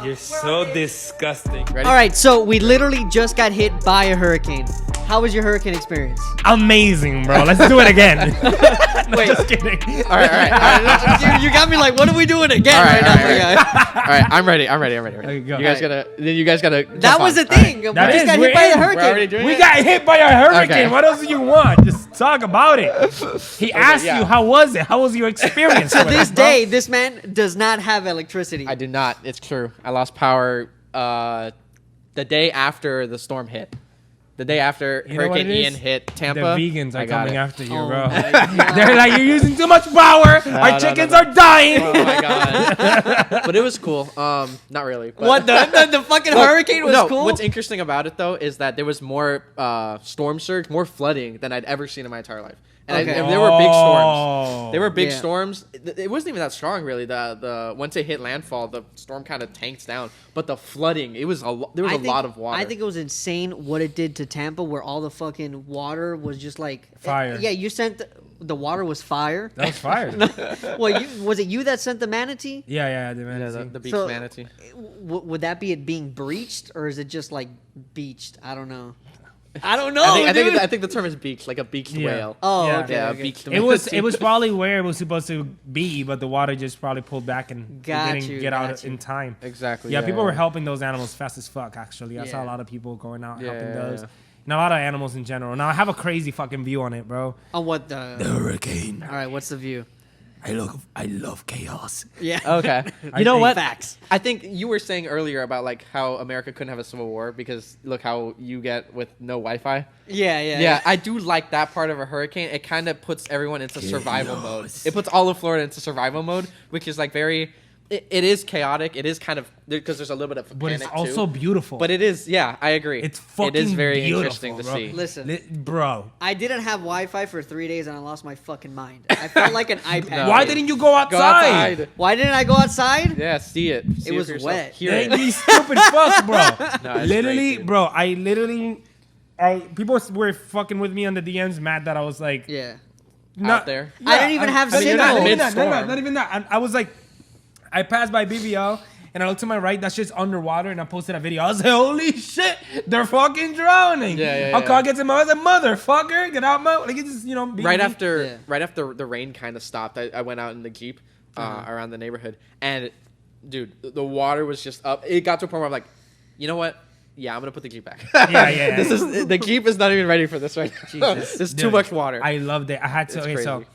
You're so disgusting. Ready? All right, so we literally just got hit by a hurricane. How was your hurricane experience? Amazing, bro. Let's do it again. Wait. Just kidding. All right. You got me like, what are we doing again All right, right now? all right, I'm ready. Okay, go. You guys gotta. That was the thing. We That just is, got we're hit by the in. We're already hurricane. doing We it? got hit by a hurricane. Okay. What else do you want? Just talk about it. He asked yeah. you, how was it? How was your experience? To with this it, bro? day, this man does not have electricity. I do not. It's true. I lost power the day after the storm hit. The day after You know what Hurricane it Ian is? hit Tampa. The vegans I are got coming it. after you, Oh bro. my God. They're like, you're using too much power. Our chickens are dying. Oh my god! But it was cool. Not really. But What the fucking Look, hurricane was no, cool. What's interesting about it though is that there was more storm surge, more flooding than I'd ever seen in my entire life. And Okay. there were big storms. Oh. There were big Yeah. storms. It wasn't even that strong, really. The once it hit landfall, the storm kind of tanked down. But the flooding, there was a lot of water. I think it was insane what it did to Tampa, where all the fucking water was just like Fire. Yeah, you sent the water was fire. That was fire. Well, was it you that sent the manatee? Yeah, the manatee. the beach So- manatee. Would that be it being breached, or is it just like beached? I don't know. I don't know, I think the term is beached, like a beached Yeah. whale. Oh, Yeah. okay. Yeah, okay. beached It was manatee. probably where it was supposed to be, but the water just probably pulled back and Got didn't you, get got out you. in time. Exactly. Yeah, people were helping those animals fast as fuck. Actually, I saw Yeah. a lot of people going out Yeah, helping yeah, those, yeah. and a lot of animals in general. Now I have a crazy fucking view on it, bro. On what the? Hurricane. All right, what's the view? I love chaos. Yeah. Okay. I You know think- what? Facts. I think you were saying earlier about like how America couldn't have a civil war because look how you get with no Wi-Fi. Yeah. I do like that part of a hurricane. It kind of puts everyone into survival mode. It puts all of Florida into survival mode, which is like very. It is chaotic. It is kind of because there's a little bit of But panic it's also too. beautiful. But it is, yeah, I agree. It's fucking It is very beautiful, interesting to bro. see. Listen, Bro. I didn't have Wi-Fi for 3 days and I lost my fucking mind. I felt like an iPad. No. Why didn't you go outside? Go outside. Why didn't I go outside? Yeah, see it. See It was for yourself. wet. Hear Dang, it. these stupid fucks, bro. No, it's literally, great, dude. bro. People were fucking with me on the DMs, mad that I was like, Yeah. not Out there. I didn't even have not even signal. that, Mid-storm. not even that. I was like, I passed by BBL and I looked to my right. That shit's underwater, and I posted a video. I was like, holy shit, they're fucking drowning. Yeah, A car gets in my. I was like, motherfucker, get out my. Like it just beat right me. after the rain kind of stopped, I went out in the Jeep around the neighborhood, and dude, the water was just up. It got to a point where I'm like, you know what? Yeah, I'm gonna put the Jeep back. Yeah. This is the Jeep is not even ready for this right now. Jesus. There's too Dude, much water. I loved it. I had to. It's Okay, so crazy.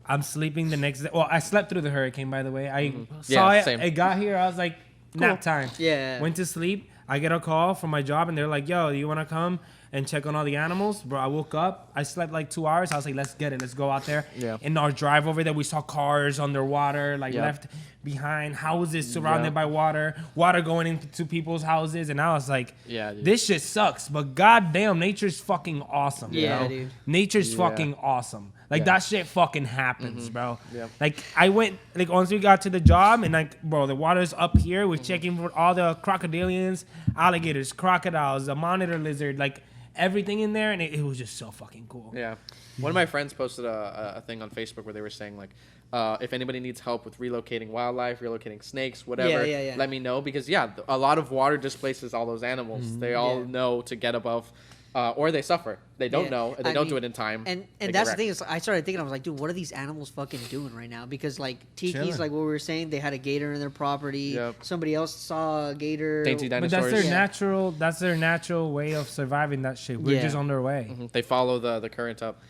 I'm sleeping the next day. Well, I slept through the hurricane, by the way. I saw Yeah, it. same. It got here. I was like, nap time. Yeah. Went to sleep. I get a call from my job, and they're like, yo, do you want to come and check on all the animals? Bro, I woke up. I slept like 2 hours. I was like, let's get it. Let's go out there. Yeah. In our drive over there, we saw cars underwater, like Yeah. left behind, houses surrounded Yeah. by water going into people's houses. And I was like, Yeah, dude. this shit sucks. But goddamn, nature's fucking awesome. you Yeah, know? dude. Nature's Yeah. fucking awesome. Like Yeah. that shit fucking happens, bro. Yeah. Like I went like once we got to the job and like bro, the water's up here. We're checking for all the crocodilians, alligators, crocodiles, the monitor lizard, like everything in there, and it was just so fucking cool. Yeah. One of my friends posted a thing on Facebook where they were saying like, if anybody needs help with relocating wildlife, relocating snakes, whatever, Yeah. let me know because a lot of water displaces all those animals. They all know to get above, or they suffer. They don't Yeah. know. They I don't mean, do it in time. And They get that's the wrecked. thing is, I started thinking, I was like, dude, what are these animals fucking doing right now? Because like Tiki's, Chilling. like what we were saying, they had a gator in their property. Yep. Somebody else saw a gator. Dainty But dinosaurs. that's their Yeah. natural. That's their natural way of surviving that shit. We're Yeah. just on their way. They follow the current up.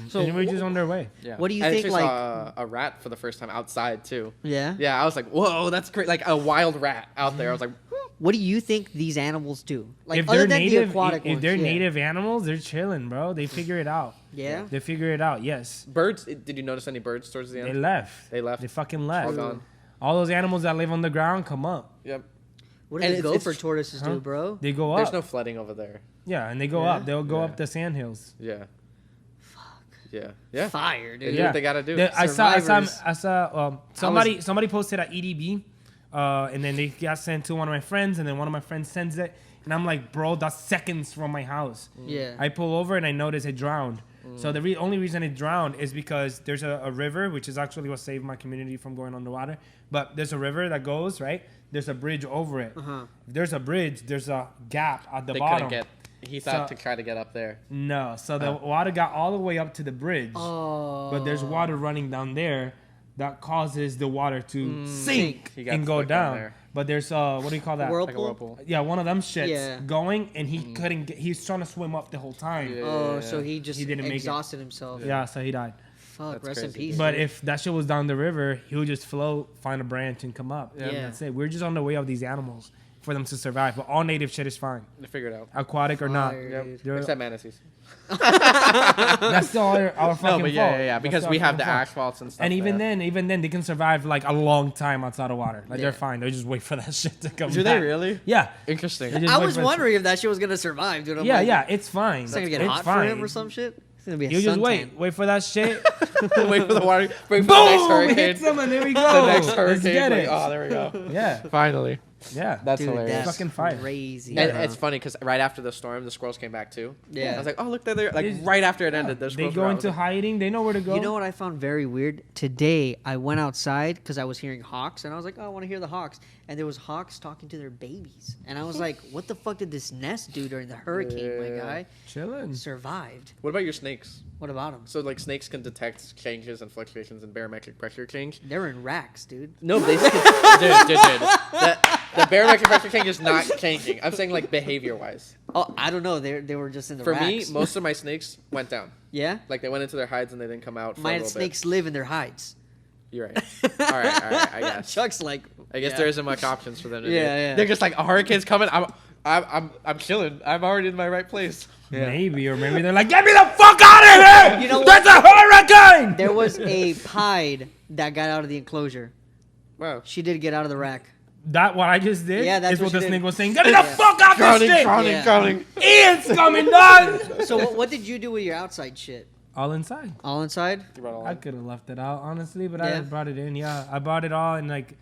So And we're just on their way. Yeah. What do you I think, actually like- saw a rat for the first time outside too. Yeah. Yeah, I was like, whoa, that's great! Like a wild rat out there. I was like, What do you think these animals do? Like If other they're than native, the aquatic if ones, they're yeah. native animals, they're chilling, bro. They figure it out. Yeah. They figure it out. Yes. birds. Did you notice any birds towards the They end? left. They left. They fucking All left. gone. All those animals that live on the ground come up. Yep. What do And the it's- gopher it's- tortoises Huh? do, bro? They go up. There's no flooding over there. Yeah, and they go Yeah? up. They'll go Yeah. up the sandhills. Yeah. Yeah. Yeah. Fire, They dude. do what they gotta do. I Survivors. saw somebody posted at EDB, and then they got sent to one of my friends, and then one of my friends sends it, and I'm like, bro, that's seconds from my house. Yeah. I pull over and I notice it drowned. So the only reason it drowned is because there's a river, which is actually what saved my community from going underwater. But there's a river that goes, right? There's a bridge over it. If there's a bridge, there's a gap at the bottom. He thought to try to get up there. No, so the water got all the way up to the bridge. But there's water running down there that causes the water to sink and go down. But there's what do you call that? Whirlpool? Like a whirlpool. Yeah, one of them shits going, and he couldn't get. He's trying to swim up the whole time. So he just He didn't make it. exhausted himself. Yeah, so he died. Fuck, That's rest in crazy. peace. But dude. if that shit was down the river, he would just float, find a branch, and come up. Yeah. That's it. We're just on the way of these animals for them to survive. But all native shit is fine, To figure it out. aquatic or not. Fire, dude. They're- Except manatees. That's still our fucking No, but fault. yeah. That's Because still we our have the fucking fault. asphalts and stuff. And even there. then, they can survive like a long time outside of water. Like Yeah. they're fine. They just wait for that shit to come. Do back. they really? Yeah. Interesting. They just I wait was for- wondering if that shit was gonna survive, dude. I'm Yeah, like, yeah, it's fine. It's not gonna get It's hot fine. for him or some shit. It's gonna be a You just suntan. wait for that shit. Wait for the water. Wait for the next Boom! hurricane. Hits them and there we go. The next Let's hurricane. get like, it. oh, there we go. Yeah, Finally. yeah. That's Dude, hilarious. that's Fucking fire. crazy. And bro. it's funny because right after the storm, the squirrels came back too. Yeah. I was like, oh, look, they're there. Like They- right after it ended, the They squirrels go were out. into hiding. They know where to go. You know what I found very weird? Today, I went outside because I was hearing hawks, and I was like, oh, I want to hear the hawks. And there was hawks talking to their babies. And I was like, what the fuck did this nest do during the hurricane, my Yeah. guy? Chilling. Survived. What about your snakes? What about them? So like snakes can detect changes and fluctuations in barometric pressure change. They're in racks, dude. No, they dude. The barometric pressure change is not changing. I'm saying like behavior wise. Oh, I don't know. They were just in the For racks. me, most of my snakes went down. Yeah? Like they went into their hides and they didn't come out for a My little snakes live in their hides. bit. You're right. All right. I guess. Chuck's like, I guess yeah. there isn't much options for them to do. Yeah. They're just like a hurricane's coming. I'm chilling. I'm already in my right place. Maybe, or maybe they're like, get me the fuck out of here! You know That's a hurricane! There was a pied that got out of the enclosure. Wow. She did get out of the rack. That what I just did? Yeah, that's is what what she the did. snake was saying. Get me the Yeah. fuck out this shit! Yeah. drowning. Ian's coming, dog! So what did you do with your outside shit? All inside. All inside? I could have left it out, honestly, but Yeah. I brought it in. Yeah, I brought it all in like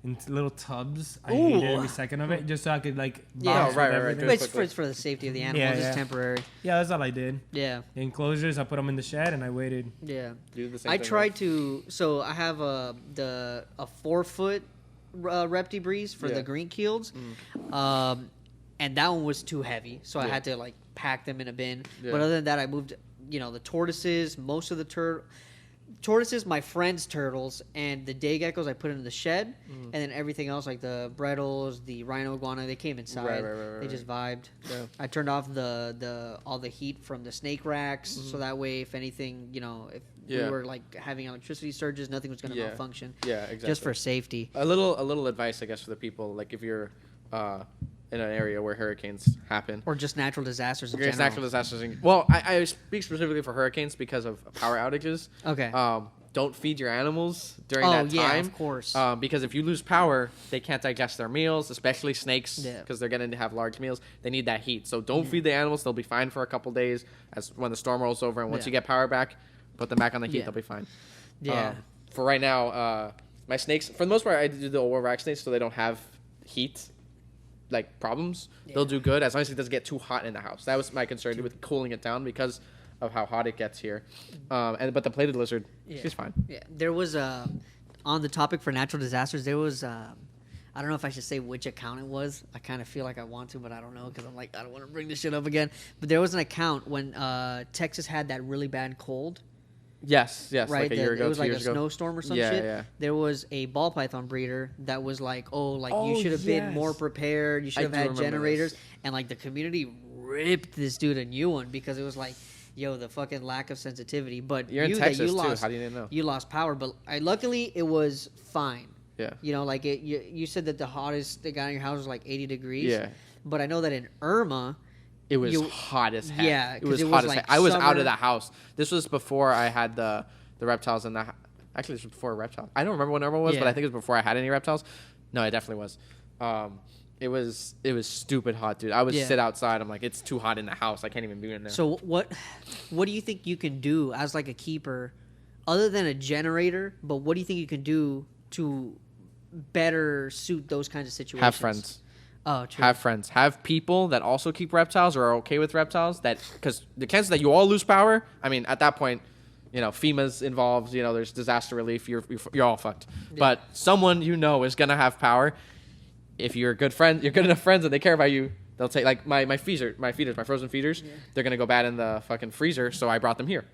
in little tubs. I Ooh. hated every second of it, just so I could like Yeah. bounce Oh, with right. everything. Good. It's for the safety of the animals. Yeah, It's yeah. temporary. Yeah, that's all I did. Yeah, The enclosures, I put them in the shed and I waited. yeah. Do the same I thing, tried to. So I have a 4-foot Repti breeze for Yeah. the green keels, and that one was too heavy, so I Yeah. had to like pack them in a bin. Yeah. But other than that, I moved. The tortoises, most of the tortoises, my friend's turtles, and the day geckos I put in the shed, and then everything else like the bredels, the rhino iguana, they came inside. Right, They just vibed. Yeah. I turned off all the heat from the snake racks, so that way if anything, if Yeah. we were like having electricity surges, nothing was gonna Yeah. malfunction. Yeah, exactly. Just for safety. a little advice, I guess, for the people. Like if you're in an area where hurricanes happen, Or just natural disasters in It's general. natural disasters. Well, I speak specifically for hurricanes because of power outages. Okay. Don't feed your animals during Oh, that time. yeah, of course. Because if you lose power, they can't digest their meals, especially snakes, Yeah. because they're going to have large meals. They need that heat. So don't feed the animals. They'll be fine for a couple days as when the storm rolls over. And once Yeah. you get power back, put them back on the heat. Yeah. They'll be fine. Yeah. For right now, my snakes, for the most part, I do the old rack snakes so they don't have heat problems. They'll do good as long as it doesn't get too hot in the house. That was my concern with cooling it down because of how hot it gets here. But the plated lizard, she's fine. Yeah, there was on the topic for natural disasters. There was I don't know if I should say which account it was. I kind of feel like I want to, but I don't know because I'm like I don't want to bring this shit up again. But there was an account when Texas had that really bad cold. Yes, Right, like a year ago, it was 2 like a years ago. snowstorm or some Yeah, shit. yeah. There was a ball python breeder that was like, you should have been yes. more prepared. You should I have do had remember generators, this. and like the community ripped this dude a new one because it was like, yo, the fucking lack of sensitivity. But You're in you Texas, that you too. lost, How do you didn't know? You lost power, but luckily it was fine. Yeah. Like you said that the hottest they got in your house was like 80 degrees. Yeah. But I know that in Irma, It was You- hot as heck. Yeah, it 'cause was it hot was as heck. like I was out summer. of the house. This was before I had the reptiles in the. Actually, this was before reptiles. I don't remember when Irma was, but Yeah. I think it was before I had any reptiles. No, it definitely was. It was stupid hot, dude. I would Yeah. sit outside. I'm like, it's too hot in the house. I can't even be in there. So what do you think you can do as like a keeper, other than a generator? But what do you think you can do to better suit those kinds of situations? have friends. Oh, true. Have friends. Have people that also keep reptiles or are okay with reptiles. Because the chances that you all lose power, I mean, at that point, FEMA's involved. There's disaster relief. You're all fucked. Yeah. But someone is gonna have power. If you're a good friend, you're good enough friends, and they care about you. They'll take like my feeders, my frozen feeders. Yeah. They're gonna go bad in the fucking freezer, so I brought them here.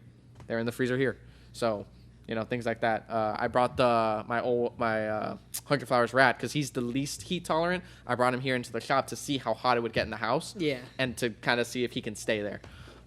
They're in the freezer here. So, things like that. I brought my 100 Flowers rat because he's the least heat tolerant. I brought him here into the shop to see how hot it would get in the house. Yeah. And to kind of see if he can stay there.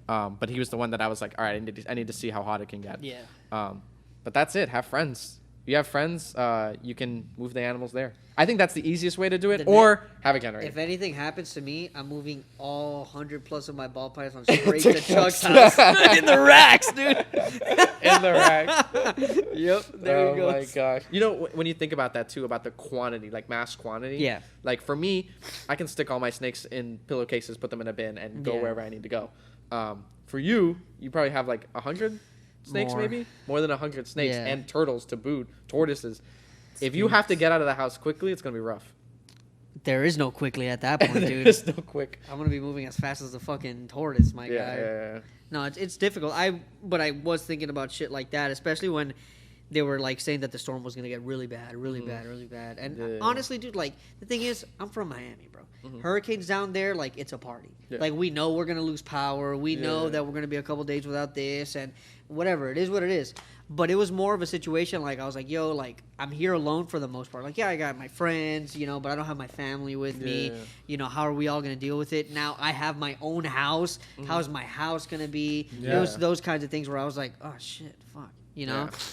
But he was the one that I was like, all right, I need to see how hot it can get. Yeah. But that's it. Have friends. If you have friends, you can move the animals there. I think that's the easiest way to do it, or have a generator. If anything happens to me, I'm moving all 100 plus of my ball pythons straight to Chuck's house. In the racks, dude. In the racks. Yep, there you go. Oh my gosh. When you think about that too, about the quantity, like mass quantity. Yeah. Like for me, I can stick all my snakes in pillowcases, put them in a bin, and go wherever I need to go. For you probably have like 100 snakes, maybe more than 100 snakes, and turtles to boot, tortoises. If you have to get out of the house quickly, it's gonna be rough. There is no quickly at that point, dude. There's no quick. I'm gonna be moving as fast as the fucking tortoise, my guy. Yeah. No, it's difficult. But I was thinking about shit like that, especially when they were like saying that the storm was gonna get really bad, really bad. And honestly, dude, like the thing is, I'm from Miami, bro. Hurricanes down there, like it's a party. Yeah. Like we know we're gonna lose power. We know that we're gonna be a couple days without this and whatever. It is what it is. But it was more of a situation like I was like, yo, like I'm here alone for the most part. Like, yeah, I got my friends, but I don't have my family with me. How are we all gonna deal with it? Now I have my own house. How's my house gonna be? Yeah. It was those kinds of things where I was like, oh shit, fuck.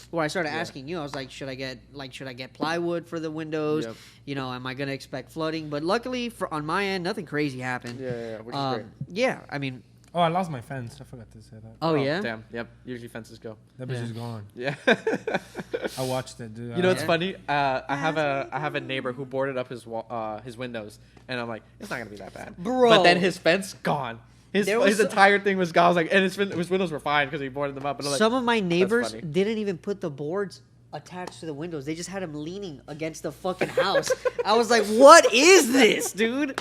Where I started asking you, I was like, should I get plywood for the windows? Yep. Am I gonna expect flooding? But luckily, on my end, nothing crazy happened. Yeah, which is great. Yeah, I mean. Oh, I lost my fence. I forgot to say that. Oh yeah. Damn. Yep. Usually fences go. That bitch is gone. Yeah. I watched it, dude. It's funny. I have a neighbor who boarded up his windows, and I'm like, it's not gonna be that bad, bro. But then his fence gone. His entire thing was gone. I was like, and his windows were fine because he boarded them up. And I'm like, some of my neighbors didn't even put the boards attached to the windows. They just had them leaning against the fucking house. I was like, what is this, dude?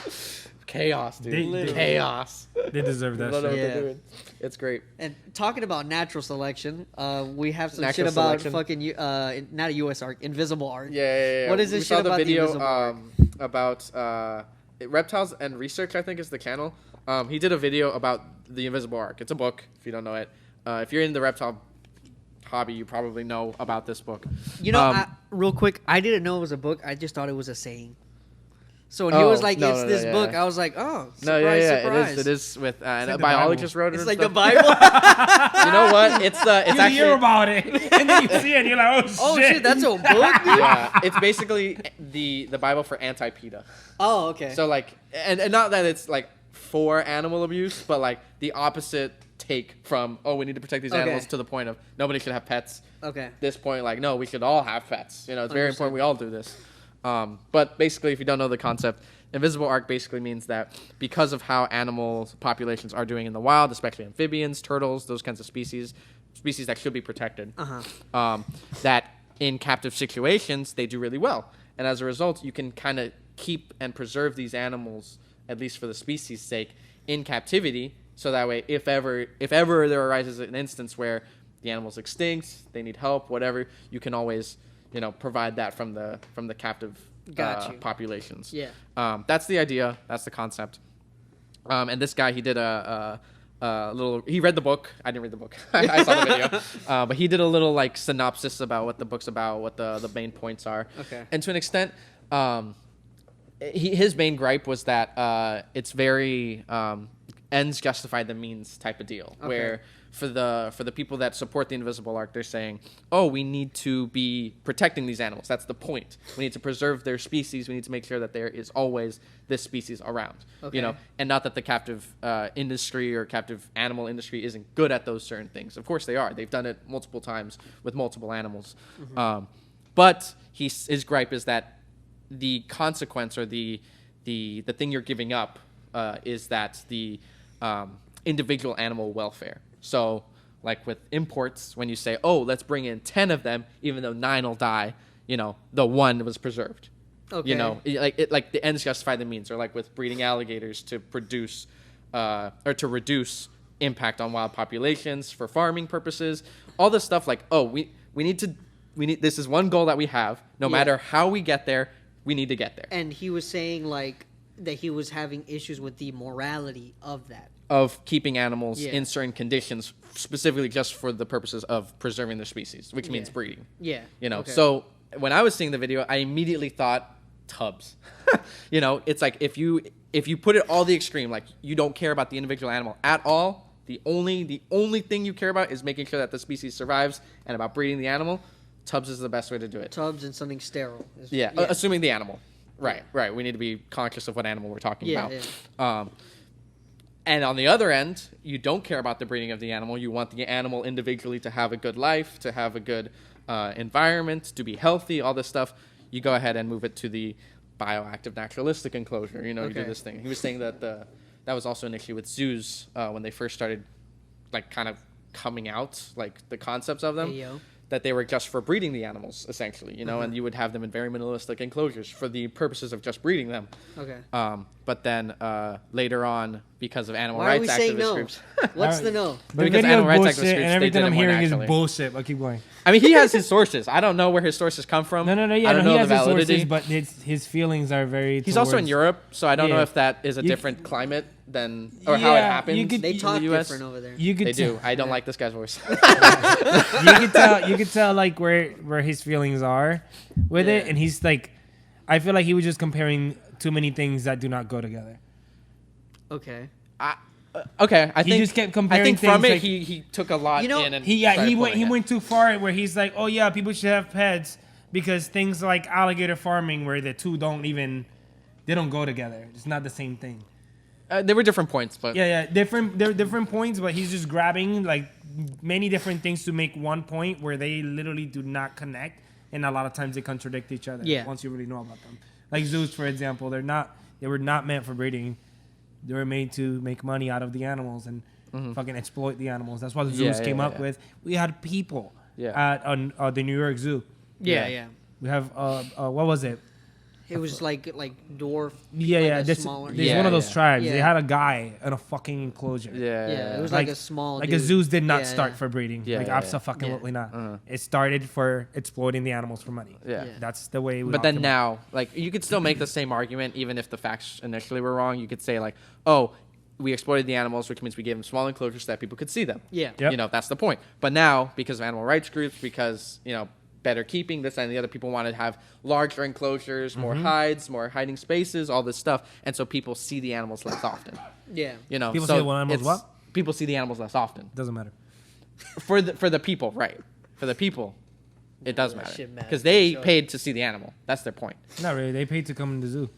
Chaos, dude. Chaos. They deserve that shit. What they're doing. It's great. And talking about natural selection, we have some natural shit about selection. fucking not a U.S. arc, invisible arc. Yeah. What is this shit about the invisible arc? About Reptiles and Research, I think is the channel. He did a video about the invisible arc. It's a book, if you don't know it. If you're in the reptile hobby, you probably know about this book. Real quick, I didn't know it was a book. I just thought it was a saying. So when he was like, it's this book, I was like, oh, surprise. It is with, and a biologist wrote it. It's like the Bible. You know what? It's actually. You hear about it, and then you see it, and you're like, oh shit, that's a book, dude? Yeah, it's basically the Bible for anti-PETA. Oh, okay. So like, and not that it's like for animal abuse, but like the opposite take from, we need to protect these animals to the point of nobody should have pets. Okay. This point, like, no, we should all have pets. It's very important we all do this. But basically, if you don't know the concept, invisible arc basically means that because of how animal populations are doing in the wild, especially amphibians, turtles, those kinds of species that should be protected, that in captive situations, they do really well. And as a result, you can kind of keep and preserve these animals, at least for the species' sake, in captivity. So that way, if ever there arises an instance where the animal's extinct, they need help, whatever, you can always provide that from the captive populations. Yeah. That's the idea. That's the concept. And this guy, he did a little. He read the book. I didn't read the book. I saw the video. But he did a little like synopsis about what the book's about, what the main points are. Okay. And to an extent, his main gripe was that it's very ends justify the means type of deal, where for the people that support the invisible arc, they're saying, we need to be protecting these animals. That's the point. We need to preserve their species. We need to make sure that there is always this species around. And not that the captive industry or captive animal industry isn't good at those certain things. Of course they are. They've done it multiple times with multiple animals. But his gripe is that the consequence or the thing you're giving up is that the individual animal welfare. So, like with imports, when you say, let's bring in 10 of them, even though 9 will die, the one was preserved. Okay. You know, like the ends justify the means, or like with breeding alligators to produce or to reduce impact on wild populations for farming purposes. All this stuff, like, oh, we need this is one goal that we have. No matter how we get there, we need to get there. And he was saying like that he was having issues with the morality of that. Of keeping animals in certain conditions, specifically just for the purposes of preserving their species, which means breeding. Yeah. You know, okay. so when I was seeing the video, I immediately thought tubs. You know, it's like if you put it all the extreme, like you don't care about the individual animal at all. The only thing you care about is making sure that the species survives and about breeding the animal. Tubs is the best way to do it. Tubs and something sterile. Assuming the animal. Right. We need to be conscious of what animal we're talking about. Yeah. And on the other end, you don't care about the breeding of the animal. You want the animal individually to have a good life, to have a good environment, to be healthy, all this stuff. You go ahead and move it to the bioactive naturalistic enclosure. You know, you do this thing. He was saying that that was also an issue with zoos when they first started, like, kind of coming out, like, the concepts of them. That they were just for breeding the animals, essentially, you know, and you would have them in very minimalistic enclosures for the purposes of just breeding them. Okay. But then later on, because of animal Why rights are we saying activist no? groups. What's the no? The Because video animal rights bullshit, activist and groups, they everything did I'm it more hearing is naturally. bullshit. But keep going. I mean, he has his sources. I don't know where his sources come from. No. Yeah, I don't he know has the his validity. sources, but his feelings are very. He's also in towards- Europe, so I don't know Yeah. if that is a You- different climate than or how it Yeah, happens. you could- They in talk the US. different over there. You could They tell- do. I don't like this guy's voice. You could tell like where his feelings are with it, and he's like, I feel like he was just comparing too many things that do not go together. Okay. Okay, I think just kept comparing I think from things it like- he took a lot You know, in. And He started went pulling it. went too far where he's like, oh yeah, people should have pets because things like alligator farming where the two they don't go together. It's not the same thing. There were different points, but They're different points, but he's just grabbing like many different things to make one point where they literally do not connect, and a lot of times they contradict each other. Yeah. Once you really know about them, like zoos, for example, they were not meant for breeding. They were made to make money out of the animals and fucking exploit the animals. That's what the zoos came up with. We had people at the New York Zoo. Yeah. We have what was it? It was like dwarf. Yeah. Like There's smaller. one of those tribes. Yeah. They had a guy in a fucking enclosure. Yeah, it was like a small. Like dude. the zoos did not Yeah, start yeah. for breeding. Yeah, Like yeah, absolutely not. It started for exploiting the animals for money. Yeah. That's the way. But then now, like, you could still make the same argument, even if the facts initially were wrong. You could say, like, oh, we exploited the animals, which means we gave them small enclosures so that people could see them. Yeah. Yep. You know, that's the point. But now, because of animal rights groups, because, you know, better keeping, this and the other, people wanted to have larger enclosures, more hides, more hiding spaces, all this stuff. And so people see the animals less often. Yeah. You know, People so see the animals it's- what? People see the animals less often. Doesn't matter. For the people, right. For the people, it does that matter. shit matters, Because they for sure. paid to see the animal. That's their point. Not really. They paid to come in the zoo.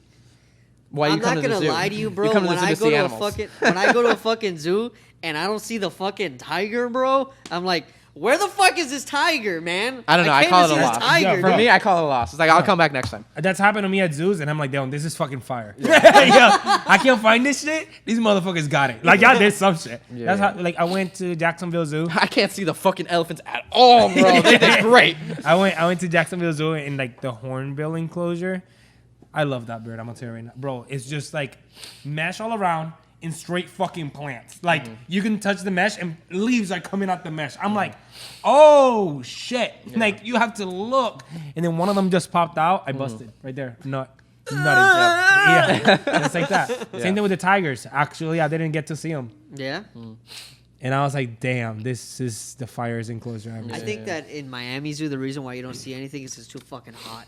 Why I'm you come not to the gonna zoo? lie to you, bro. come to the When zoo I to go see to a animals. fucking zoo and I don't see the fucking tiger, bro, I'm like, where the fuck is this tiger, man? I don't know. I came call to it a see this loss. Tiger, Yeah, For dude. me, I call it a loss. It's like, I'll come back next time. That's happened to me at zoos, and I'm like, damn, this is fucking fire. I can't find this shit. These motherfuckers got it. Like y'all did some shit. Yeah. That's how. Like I went to Jacksonville Zoo. I can't see the fucking elephants at all, bro. They did great. I went to Jacksonville Zoo in like the hornbill enclosure. I love that bird. I'm gonna tell you right now, bro. It's just like mesh all around in straight fucking plants. Like you can touch the mesh and leaves are coming out the mesh. I'm like, oh shit! Like you have to look. And then one of them just popped out. I busted right there. Nutted. Yeah, it's like that. Same thing with the tigers. Actually, I didn't get to see them. Yeah. And I was like, damn, this is the fire's enclosure. I think that in Miami Zoo, the reason why you don't see anything is it's too fucking hot.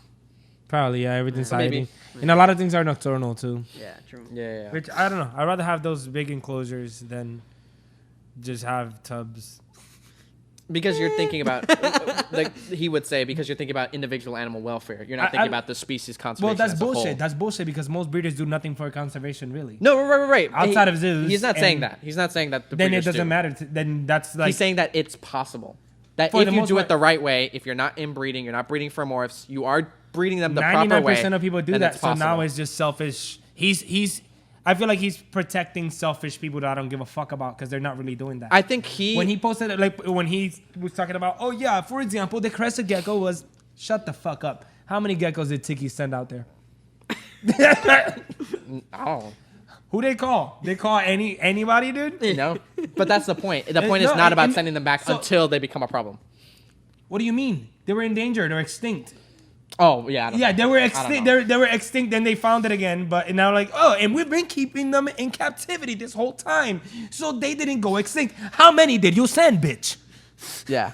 Probably, yeah, everything's Maybe. hiding. And a lot of things are nocturnal too. Yeah, true. Yeah. Which I don't know. I'd rather have those big enclosures than just have tubs. Because you're thinking about, like he would say, because you're thinking about individual animal welfare. You're not thinking about the species conservation. Well, that's as a whole. bullshit. That's bullshit because most breeders do nothing for conservation, really. No, right. Outside of zoos, He's not saying and that. He's not saying that. The Then it breeders doesn't do. matter. Then that's like He's saying that it's possible. That For if the you most do part- it the right way, if you're not inbreeding, you're not breeding for morphs, you are breeding them the proper 99% way. of people do then that. it's So now possible. it's just selfish. He's. I feel like he's protecting selfish people that I don't give a fuck about because they're not really doing that. I think he. when he posted it, like when he was talking about, oh yeah, for example, the crested gecko was shut the fuck up. How many geckos did Tiki send out there? Oh. Who they call? They call anybody, dude? No, but that's the point. The point is No, not about and- sending them back so- until they become a problem. What do you mean? They were endangered. They're extinct. Oh, yeah. I don't Yeah, know. they were I don't extinct. know. They were extinct. Then they found it again. But now, like, oh, and we've been keeping them in captivity this whole time, so they didn't go extinct. How many did you send, bitch? Yeah.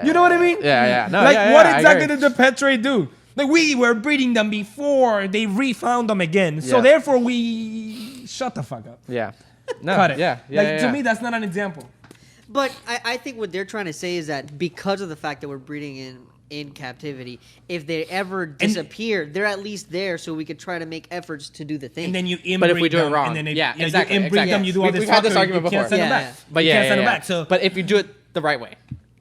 You know what I mean? Yeah. No, like, yeah, what I exactly agree. did the pet trade do? Like, we were breeding them before they refound them again. So Yeah. therefore, we shut the fuck up. Yeah. No. Cut it. Yeah. Like, to me, that's not an example. But I think what they're trying to say is that because of the fact that we're breeding in captivity, if they ever disappear, they're at least there, so we could try to make efforts to do the thing. And then you inbreed But if we do it them, wrong, and then yeah, you exactly, inbreed them, exactly. you do all this We've had this fuckery, argument you can't before. send them Yeah, back. But you yeah, can't yeah, send yeah. them back. So, But if you do it the right way,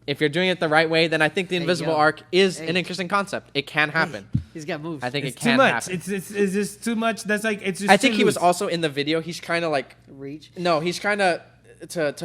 if you're doing it the right way, then I think the invisible go. arc is Hey. an interesting concept. It can happen. He's got moves. I think it's it too can much. happen. It's just too much. That's like it's just. I think too he was loose. also in the video. He's trying to like reach. no, he's trying to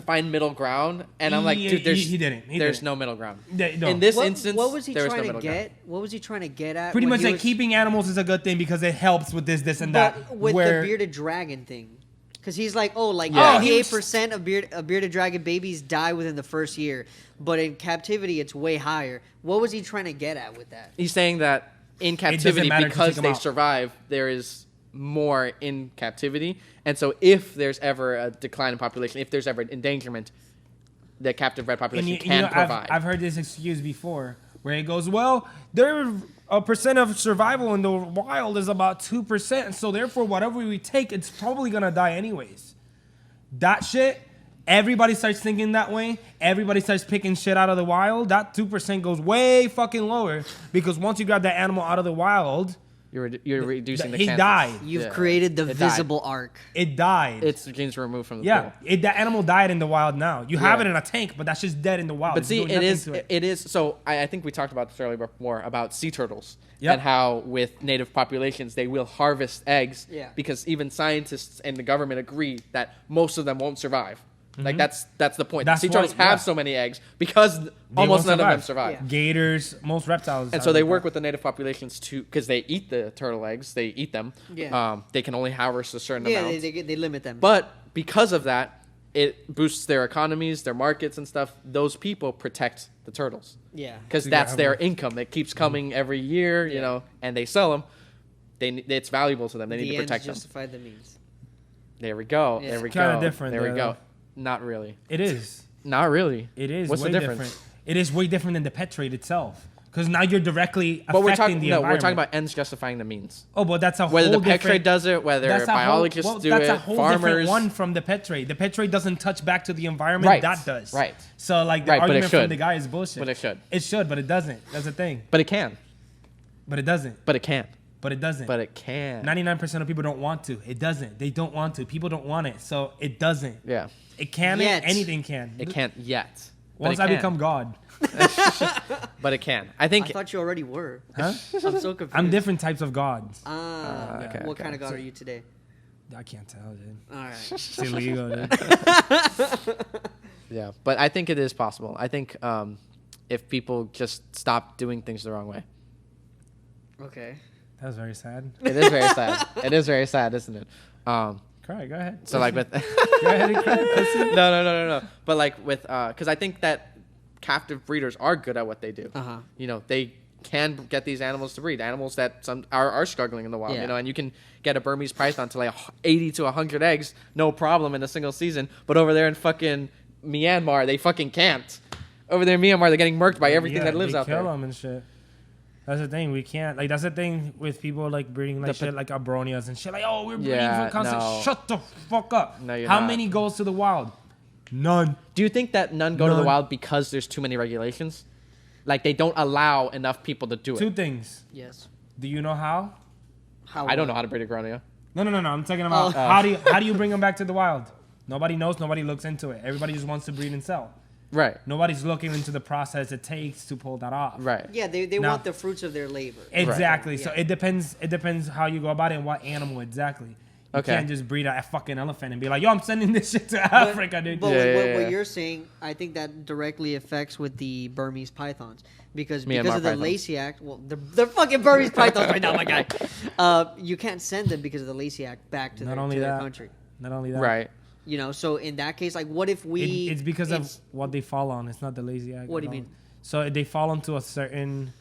find middle ground, and I'm like, dude, there's he didn't. He there's didn't. no middle ground. No. In this What, instance, what was he there was no trying to middle get? ground. What was he trying to get at? Pretty when much he like was- keeping animals is a good thing because it helps with this and that. But with where the bearded dragon thing, because he's like, oh, like Yeah. 98% of bearded dragon babies die within the first year, but in captivity it's way higher. What was he trying to get at with that? He's saying that in doesn't captivity, matter to because take 'em they out. survive, there is more in captivity, and so if there's ever a decline in population, if there's ever an endangerment, the captive bred population can provide. I've heard this excuse before where it goes, well, there a percent of survival in the wild is about 2%, so therefore whatever we take, it's probably gonna die anyways. That shit, everybody starts thinking that way. Everybody starts picking shit out of the wild. That 2% goes way fucking lower because once you grab that animal out of the wild, you're reducing the he chances. died. You've Yeah. created the It died. visible arc. It died. It's the genes removed from the Yeah, pool. that animal died in the wild now. You have Yeah. it in a tank, but that's just dead in the wild. But It's see, doing it nothing is to it. it is so. I think we talked about this earlier before about sea turtles Yep. and how with native populations they will harvest eggs Yeah. because even scientists and the government agree that most of them won't survive. Like that's the point. That's Sea why- turtles have yeah. so many eggs because They almost won't none of them survive. Yeah. Gators, most reptiles. And so they work with the native populations to because they eat the turtle eggs, they eat them. Yeah. They can only harvest a certain Yeah, amount. they limit them. But because of that, it boosts their economies, their markets and stuff. Those people protect the turtles yeah, because Yeah, that's their well- income. It keeps coming every year, you know, and they sell them. It's valuable to them. They need the to ends protect them. justify the means. There we go. Yeah. There we It's go. kinda different There we there, go. though. Not really. It is. Not really. It is. What's way the difference? different. It is way different than the pet trade itself. Because now you're directly But we're affecting talking. the No, environment. we're talking about ends justifying the means. Oh, but that's a Whether whole the pet different. trade does it, whether That's a whole- biologists well, do that's it, a whole different farmers. one from the pet trade. The pet trade doesn't touch back to the environment. Right. That does. Right. So like the Right, but it argument from should. the guy is bullshit. But it should. It should, but it doesn't. That's the thing. But it can. But it doesn't. But it can. But it doesn't. But it can. 99% of people don't want to. It doesn't. They don't want to. People don't want it. So it doesn't. Yeah. It can. Yet. Anything can. It can't yet. But Once it I can. become God. But it can. I I think. thought you already were. Huh? I'm so confused. I'm different types of gods. okay, What okay. kind of god are you today? I can't tell, dude. All right. It's illegal, dude. Yeah. But I think it is possible. I think if people just stop doing things the wrong way. Okay. That was very sad. It is very sad. It is very sad, isn't it? Cry. Go ahead. So like with. Go ahead and cry. Pussy. No. But like with, because I think that captive breeders are good at what they do. Uh-huh. You know, they can get these animals to breed. Animals that some are struggling in the wild. Yeah. You know, and you can get a Burmese python to like 80 to 100 eggs, no problem in a single season. But over there in fucking Myanmar, they fucking can't. Over there in Myanmar, they're getting murked by everything that lives they out kill there. them and shit. That's the thing. We can't. Like, that's the thing with people like breeding like The shit like abronias and shit. Like, oh, we're breeding Yeah, for constant. no. Shut the fuck up. No, you're How not. many goes to the wild? None. Do you think that none go to the None. wild because there's too many regulations? Like they don't allow enough people to do Two it. things. Yes. Do you know how? How? I don't know how to breed a Gronia. No. I'm talking about how do you bring them back to the wild? Nobody knows. Nobody looks into it. Everybody just wants to breed and sell. Right. Nobody's looking into the process it takes to pull that off. Right. Yeah, they No. want the fruits of their labor. Exactly. So Yeah. it depends how you go about it and what animal exactly. You Okay. can't just breed a fucking elephant and be like, yo, I'm sending this shit to Africa, dude. But Yeah. what you're saying, I think that directly affects with the Burmese pythons because Myanmar of the pythons. Lacey Act. Well, they're fucking Burmese pythons right now, my guy. You can't send them because of the Lacey Act back to, Not their, only to their that. country. Not only that. Right. You know, so in that case, like, what if we? It's because of what they fall on. It's not the lazy act. What do you at all. mean? So they fall onto a certain.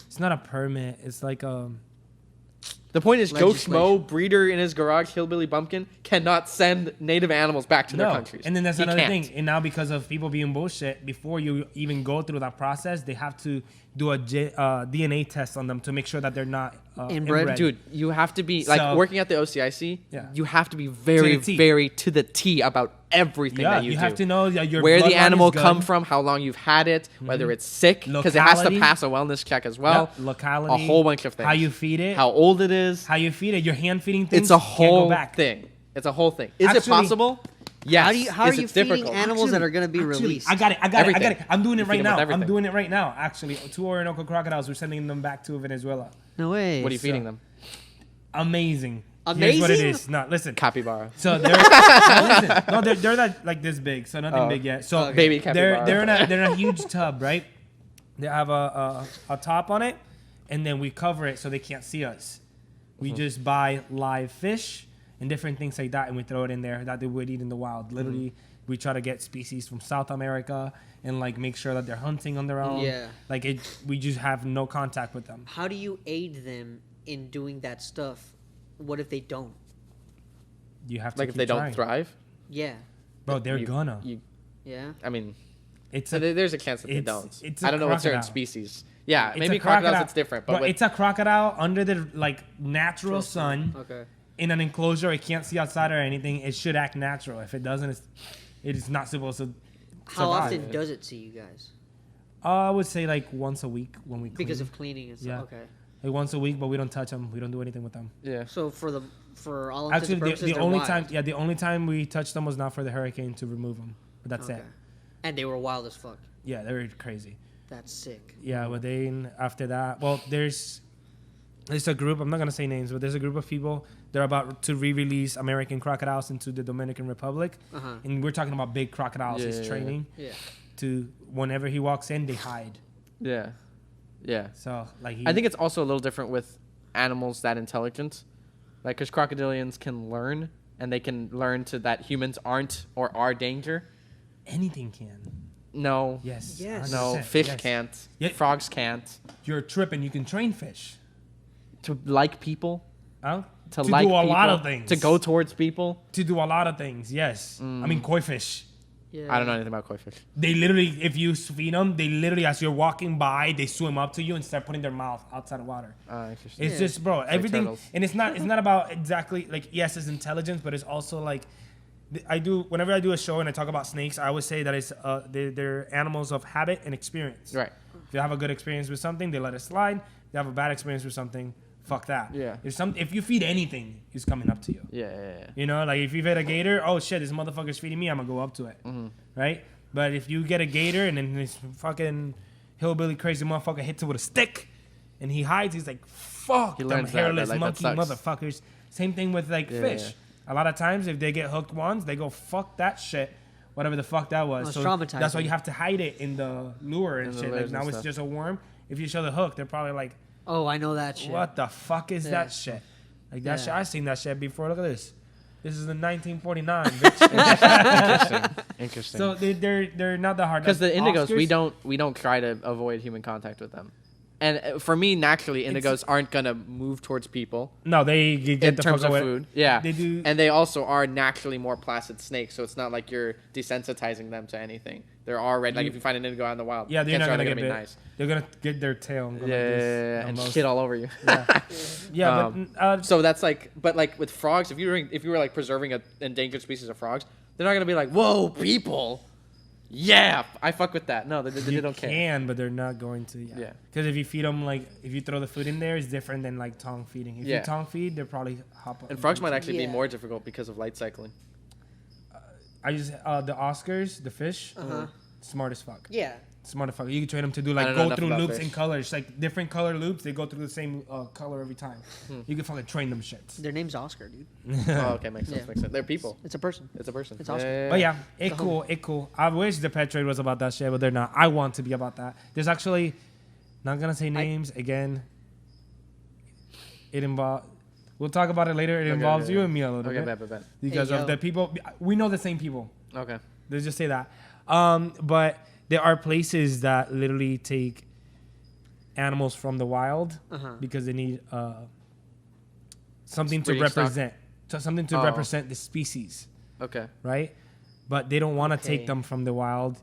It's not a permit. It's like The point is, Joe Legislation. Schmo, breeder in his garage, hillbilly bumpkin, cannot send native animals back to their countries. And then that's He another can't. thing. And now because of people being bullshit, before you even go through that process, they have to do a DNA test on them to make sure that they're not Inbred? Dude, you have to be like So- working at the OCIC. Yeah. You have to be very, To the T. very to the T about everything Yeah, that you do. have to know that your where the bloodline animal is good. come from, how long you've had it, whether it's sick, because it has to Locality. pass a wellness check as well. Yep, locality, a whole bunch of things. how you feed it, how old it is. how you feed it, your hand feeding things. It's a can't go whole back. thing. It's a whole thing. Is it Actually- possible? Yes. How are Is you it feeding difficult? animals that are going to be released? I got it. Everything. I'm doing You it feed right them with now. everything. I'm doing it right now. Actually, 2 Orinoco crocodiles. We're sending them back to Venezuela. No way. What are you feeding them? Amazing. Here's what it Amazing? is. No, listen. Capybara. So they're not like this big, so nothing Oh. big yet. So Okay. Baby capybara. they're in a huge tub, right? They have a top on it, and then we cover it so they can't see us. We just buy live fish and different things like that, and we throw it in there that they would eat in the wild. Literally, we try to get species from South America and like make sure that they're hunting on their own. Yeah. Like we just have no contact with them. How do you aid them in doing that stuff? What if they don't? You have to Like if keep they don't trying. thrive, Yeah. Bro, they're you- gonna. Yeah. I mean, It's so there's a chance that they it's- don't. it's I a don't know what certain crocodile. species. Yeah, It's maybe a crocodile. crocodiles it's different, but Bro, with, it's a crocodile under the like natural sun Okay. in an enclosure. It can't see outside or anything. It should act natural. If it doesn't, it is not supposed to. How survive. often does it see you guys? I would say like once a week when we clean. Because of cleaning and stuff. Yeah. Okay. like once a week, but we don't touch them. We don't do anything with them. yeah. So for all intents Actually, and purposes, the they're only wild. time, the only time we touched them was not for the hurricane to remove them. But that's Okay. it. And they were wild as fuck. Yeah, they were crazy. That's sick. Yeah, but then after that, well, there's a group. I'm not gonna say names, but there's a group of people. They're about to re-release American crocodiles into the Dominican Republic, Uh-huh. and we're talking about big crocodiles. Yeah, He's yeah, yeah. training Yeah. to whenever he walks in, they hide. Yeah. Yeah. So like, I think it's also a little different with animals that intelligent. Like, because crocodilians can learn, and they can learn to that humans aren't or are danger. anything can. No. Yes. Yes. No, 100%, fish yes. can't. Yeah. Frogs can't. You're tripping. You can train fish. To like people. Huh? To do like a lot people, of things. To go towards people. To do a lot of things. Yes. I mean, koi fish. Yeah. I don't know anything about koi fish. They literally, if you feed them, they literally, as you're walking by, they swim up to you and start putting their mouth outside of water. Interesting. It's just, bro, everything, turtles. and it's not about exactly like, yes, it's intelligence, but it's also like, whenever I do a show and I talk about snakes, I always say that it's they're animals of habit and experience. Right. If you have a good experience with something, they let it slide. If you have a bad experience with something, fuck that. Yeah. If you feed anything, it's coming up to you. Yeah. You know, like if you feed a gator, oh shit, this motherfucker's feeding me, I'm gonna go up to it, right? But if you get a gator and then this fucking hillbilly crazy motherfucker hits it with a stick, and he hides, he's like, fuck He them learns that, hairless like, that monkey sucks. motherfuckers. Same thing with like Yeah, fish. yeah. A lot of times, if they get hooked once, they go fuck that shit, whatever the fuck that was. Well, So it's that's why traumatizing. you have to hide it in the lure and In the shit. lures Like now and it's stuff. just a worm. If you show the hook, they're probably like, Oh, I know that shit. what the fuck is Yeah. that shit? Like that Yeah. shit, I seen that shit before. Look at this. This is in 1949, bitch. Interesting. So they're not that hard. Because the Like, indigos, Oscars, we don't try to avoid human contact with them. And for me, naturally, indigos aren't gonna move towards people No, they get in the terms fuck of away. food. Yeah, They do. and they also are naturally more placid snakes, so it's not like you're desensitizing them to anything. They're already like if you find an indigo out in the wild, Yeah, they're not chances are gonna get be bit. nice. They're gonna get their tail. and go like this Yeah, and almost. shit all over you. Yeah, So that's like, but like with frogs, if you were like preserving an endangered species of frogs, they're not gonna be like, whoa, people. Yeah, I fuck with that. No, they you don't care. can, but they're not going to. Yeah. Because if you feed them like if you throw the food in there, it's different than like tongue feeding. If Yeah. you tongue feed, they're probably hop up. And frogs might actually be Yeah. more difficult because of light cycling. I just the Oscars, the fish. Uh-huh. smart as fuck. Yeah. Smart as fuck. You can train them to do I like don't know go enough through about loops fish. in colors, like different color loops. They go through the same color every time. You can fucking train them shits. Their name's Oscar, dude. Oh, okay, makes sense. Yeah. Makes sense. They're people. It's a person. It's a person. It's awesome. But yeah, it cool. I wish the pet trade was about that shit, but they're not. I want to be about that. There's actually, not gonna say names again. It involves. We'll talk about it later. It involves you and me a little Okay, bit bet. because Hey, of the people. We know the same people. Okay. Let's just say that. But there are places that literally take animals from the wild because they need something to Breeding stock. represent, something to Oh. represent the species, Okay. right? But they don't want to Okay. take them from the wild.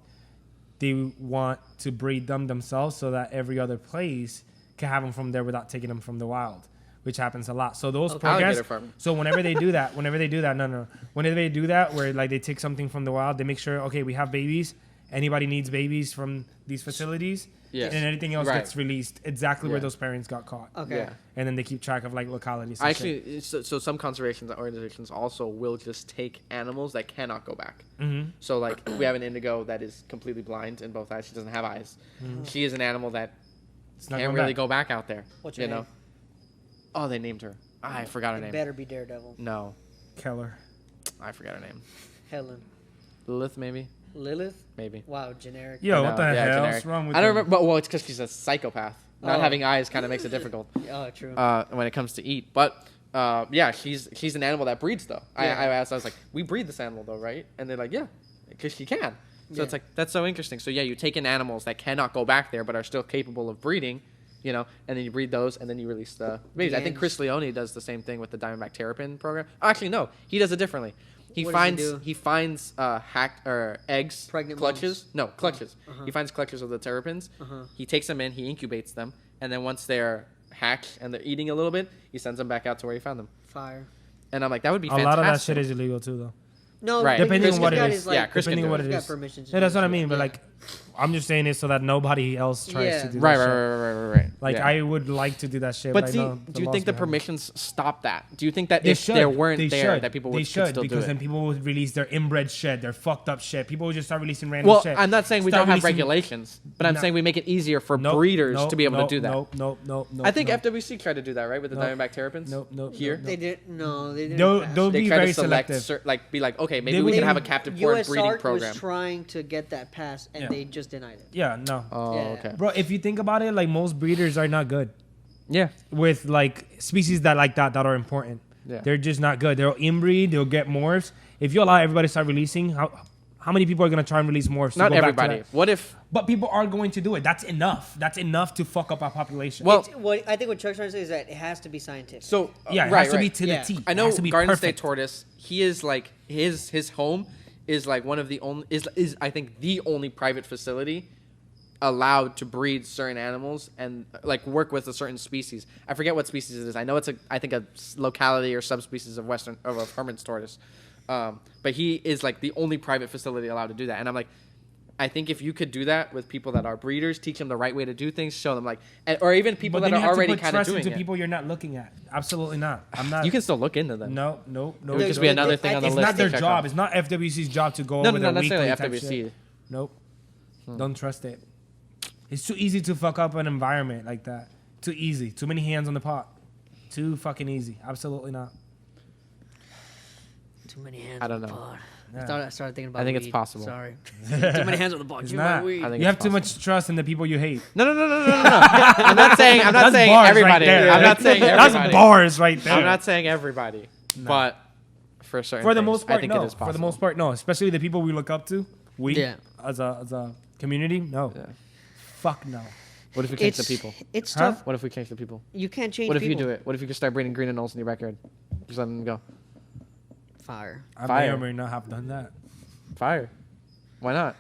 They want to breed them themselves so that every other place can have them from there without taking them from the wild, which happens a lot. So those programs. Alligator farming. So whenever they do that, whenever they do that, where like they take something from the wild, they make sure, okay, we have babies. Anybody needs babies from these facilities, Yes. and anything else Right. gets released exactly where Yeah. those parents got caught. Okay. Yeah. And then they keep track of like localities. And shit. Actually, so some conservation organizations also will just take animals that cannot go back. Mhm. So like we have an indigo that is completely blind in both eyes. She doesn't have eyes. She is an animal that It's not can't going really back. go back out there. What's you her know? name? Oh, they named her. I forgot her It name. better be Daredevil. No, Keller. I forgot her name. Helen. Lilith, maybe. Lilith. Maybe. Wow, generic. Yo, I what know, the yeah, hell? generic. What's wrong with I don't you? remember. But well, it's because she's a psychopath. Not Oh. having eyes kind of makes it difficult Oh, true. when it comes to eat. But yeah, she's an animal that breeds though. Yeah. I asked. I was like, we breed this animal though, right? And they're like, yeah, because she can. So Yeah. it's like that's so interesting. So yeah, you take in animals that cannot go back there but are still capable of breeding, you know, and then you breed those and then you release the babies. I think ants. Chris Leone does the same thing with the Diamondback Terrapin program. Oh, actually, no, he does it differently. He What does he finds do? he finds hacked or eggs, Pregnant clutches. moms. No, clutches. He finds clutches of the terrapins. He takes them in, he incubates them, and then once they're hatched and they're eating a little bit, he sends them back out to where he found them. Fire. And I'm like, that would be A fantastic. lot of that shit is illegal too, though. No, Right. but Depending Chris on what it got is. his, like, Yeah, Chris can Depending do on what it. it He's is. got permission to Yeah, that's do what I that. mean. But Yeah. like, I'm just saying it so that nobody else tries Yeah. to do Right, that right. shit. Like, Yeah. I would like to do that shit. But I see, know do you laws think the behind it. permissions stop that? Do you think that They if should. there weren't They there, should. that people They would should could still do because it? then people would release their inbred shit, their fucked up shit. People would just start releasing random Well, shit. I'm not saying we Start don't have releasing- regulations, but I'm No. saying we make it easier for Nope, breeders nope, to be able nope, to do that. Nope. I think nope. FWC tried to do that, right, with the Nope. Diamondback Terrapins. Nope. Here, They did no, they didn't. They'll- pass. they'll they be tried very to select, selective. be like, okay, maybe They we would- can have a captive born US breeding Arc program. was trying to get that passed, and Yeah. they just denied it. Yeah, no. Oh, Yeah. okay. Bro, if you think about it, like most breeders are not good Yeah. with like species that like that are important. Yeah. They're just not good. They'll inbreed, they'll get morphs. If you allow everybody to start releasing, how many people are gonna try and release morphs? to Not go back to everybody. that? What if? But people are going to do it. That's enough. That's enough to fuck up our population. Well, What I think what Chuck's trying to say is that it has to be scientific. so yeah, it right, has to be right. to Yeah. the T. I It know has to be Garden perfect. State Tortoise. He is like his home is like one of the only is I think the only private facility allowed to breed certain animals and like work with a certain species. I forget what species it is. I know it's I think a locality or subspecies of Herman's tortoise. But he is like the only private facility allowed to do that. And I'm like, I think if you could do that with people that are breeders, teach them the right way to do things, show them like, or even people But then that you are have already to put kind of trust doing into it. people you're not looking at. Absolutely not. I'm not. You can still look into them. No. It would just be another thing on the It's list. not their to check job. off. It's not FWC's job to go No, over not their necessarily weekly type FWC. shit. Nope. Don't trust it. It's too easy to fuck up an environment like that. Too easy. Too many hands on the pot. Too fucking easy. Absolutely not. Too many hands. I don't on the know. pot. Yeah. I started thinking about. I think it's weed. possible. Sorry. Too many hands on the pot. It's Too not. much weed. I think You it's have too possible. much trust in the people you hate. No. I'm not saying. I'm not That's saying bars everybody. right there. I'm not saying everybody. That's bars right there. I'm not saying everybody, but for certain. For the things, most part, I think no. it is possible. For the most part, no. Especially the people we look up to. We, Yeah. as a community, no. Yeah. Fuck no. What if we change the people? It's Huh? tough. What if we change the people? You can't change. What if you people. do it? What if you could start breeding green anoles in your backyard? Just let them go. Fire. I may Fire. or may not have done that. Fire. Why not?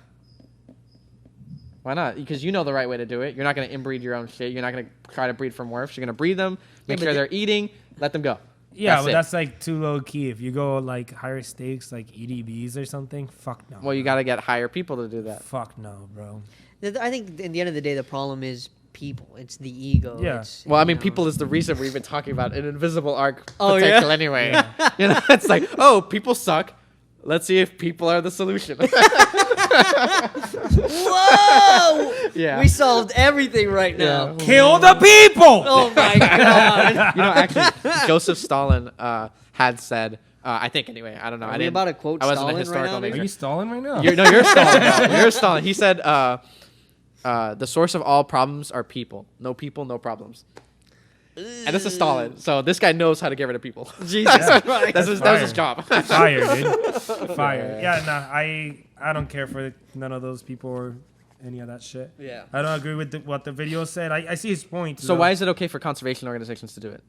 Why not? Because you know the right way to do it. You're not going to inbreed your own shit. You're not going to try to breed from morphs. You're going to breed them, make but sure the- they're eating, let them go. Yeah, That's but it. that's like too low key. If you go like higher stakes, like EDBs or something, fuck no. Well, you got to get higher people to do that. Fuck no, bro. I think in the end of the day, the problem is people. It's the ego. Yeah. It's, Well, I you mean, know. people is the reason we've been talking about an invisible arc Oh, potential yeah? anyway. You know, it's like, oh, people suck. let's see if people are the solution. Whoa! Yeah. We solved everything right now. Kill the people. Oh my god! Actually, Joseph Stalin had said, I think anyway, I don't know. Are we about to quote I wasn't Stalin a historical right now, major. Are you stalling right now? You're Stalin. No, you're Stalin. He said, the source of all problems are people. No people, no problems. And this is Stalin, so this guy knows how to get rid of people. Jesus Christ! That was his job. Fire, dude. Fire. Yeah, nah, I don't care for none of those people or any of that shit. Yeah. I don't agree with what the video said. I see his point. So why is it okay for conservation organizations to do it?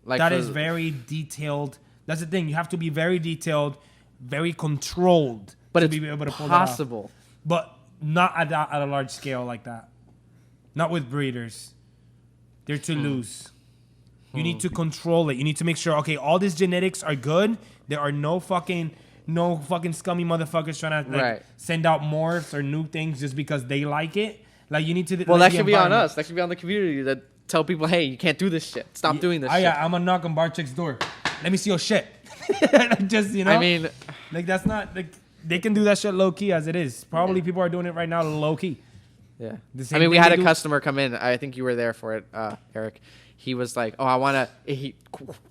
Like that is very detailed. That's the thing. You have to be very detailed, very controlled, but to it's be able to pull that off. possible. But not at a large scale like that. Not with breeders. They're too loose. You need to control it. You need to make sure, okay, all these genetics are good. There are no fucking scummy motherfuckers trying to send out morphs or new things just because they like it. Like you need to. Well, that should be on us. That should be on the community to tell people, hey, you can't do this shit. Stop doing this shit. Yeah, I'm gonna knock on Barchik's door. Let me see your shit. Just, I mean, like that's not like they can do that shit low key as it is. Probably people are doing it right now low key. Yeah. I mean, we had a customer come in. I think you were there for it, Eric. He was like, oh, I want to,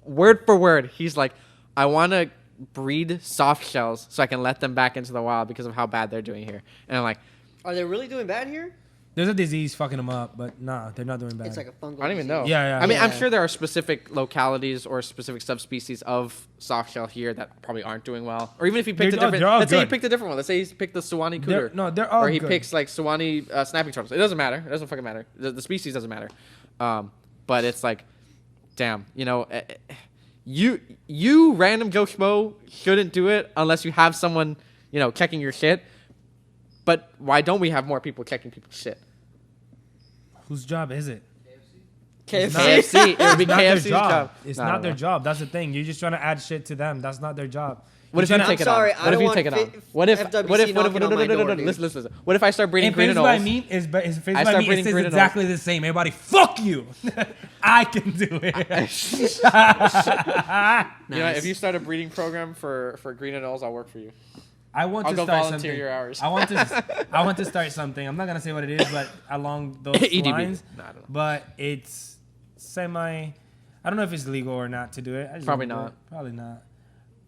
word for word, he's like, I want to breed soft shells so I can let them back into the wild because of how bad they're doing here. And I'm like, Are they really doing bad here? There's a disease fucking them up, but nah, they're not doing bad. It's like a fungal. I don't even know. disease. Yeah. I mean, I'm sure there are specific localities or specific subspecies of soft shell here that probably aren't doing well. Or even if you picked let's say you picked a different one. Let's say he picked the Suwannee cooter. They're all Or he good. picks like Suwannee snapping turtles. It doesn't matter. It doesn't fucking matter. The species doesn't matter. But it's like, damn, you random Joe Schmo shouldn't do it unless you have someone, checking your shit. But why don't we have more people checking people's shit? Whose job is it? KFC. It would be It's not their KFC's job. job. It's No, not no, their no. job. That's the thing. You're just trying to add shit to them. That's not their job. What if you I'm take it sorry, on? I What if don't you want take it on? FWC What if knocking on my door, dude. listen. What if I start breeding If green it's anoles? what I mean, it's face I what I start mean. It breeding says green exactly the same. Everybody, fuck you. I can do it. If you start a breeding program for green anoles, I'll work for you. I want I'll to go start volunteer something. your hours. I want to start something. I'm not gonna say what it is, but along those EDB. lines. No, I don't know. But it's semi. I don't know if it's legal or not to do it. I just Probably won't do not. it. Probably not.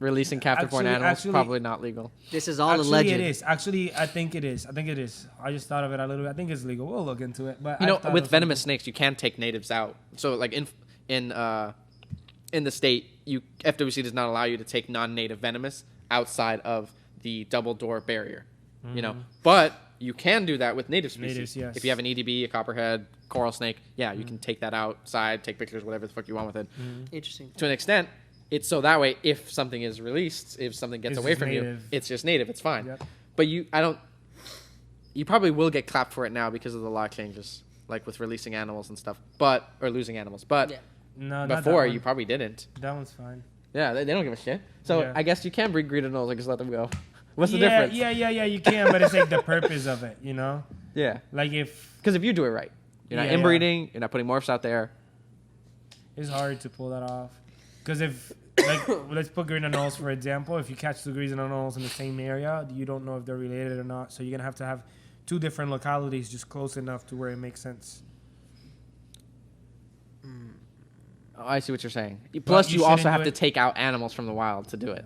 Releasing captive born animals Actually- probably not legal. This is all Actually, alleged. it is. Actually, I think it is. I just thought of it a little bit. I think it's legal. We'll look into it. But With venomous snakes, you can take natives out. So like in the state, FWC does not allow you to take non-native venomous outside of the double door barrier. But you can do that with native species. Natives, yes. If you have an EDB, a copperhead, coral snake, you can take that outside, take pictures, whatever the fuck you want with it. Interesting. To an extent, it's so that way if something is released, if something gets It's away just from you, native. it's just native. It's fine. Yep. But you probably will get clapped for it now because of the law changes, like with releasing animals and stuff, or losing animals. But Yeah. No, not that before one. you probably didn't. That one's fine. Yeah, they don't give a shit. So Yeah. I guess you can breed green anoles and just let them go. What's the Yeah, difference? Yeah, you can, but it's like the purpose of it, Yeah. Like if Because if you do it right, you're not Yeah, inbreeding, you're not putting morphs out there. it's hard to pull that off. Because if, like, let's put green anoles for example. If you catch two green anoles in the same area, you don't know if they're related or not. So you're gonna have to have two different localities just close enough to where it makes sense. Oh, I see what you're saying. Plus, you you also shouldn't have do to it- take out animals from the wild to do it.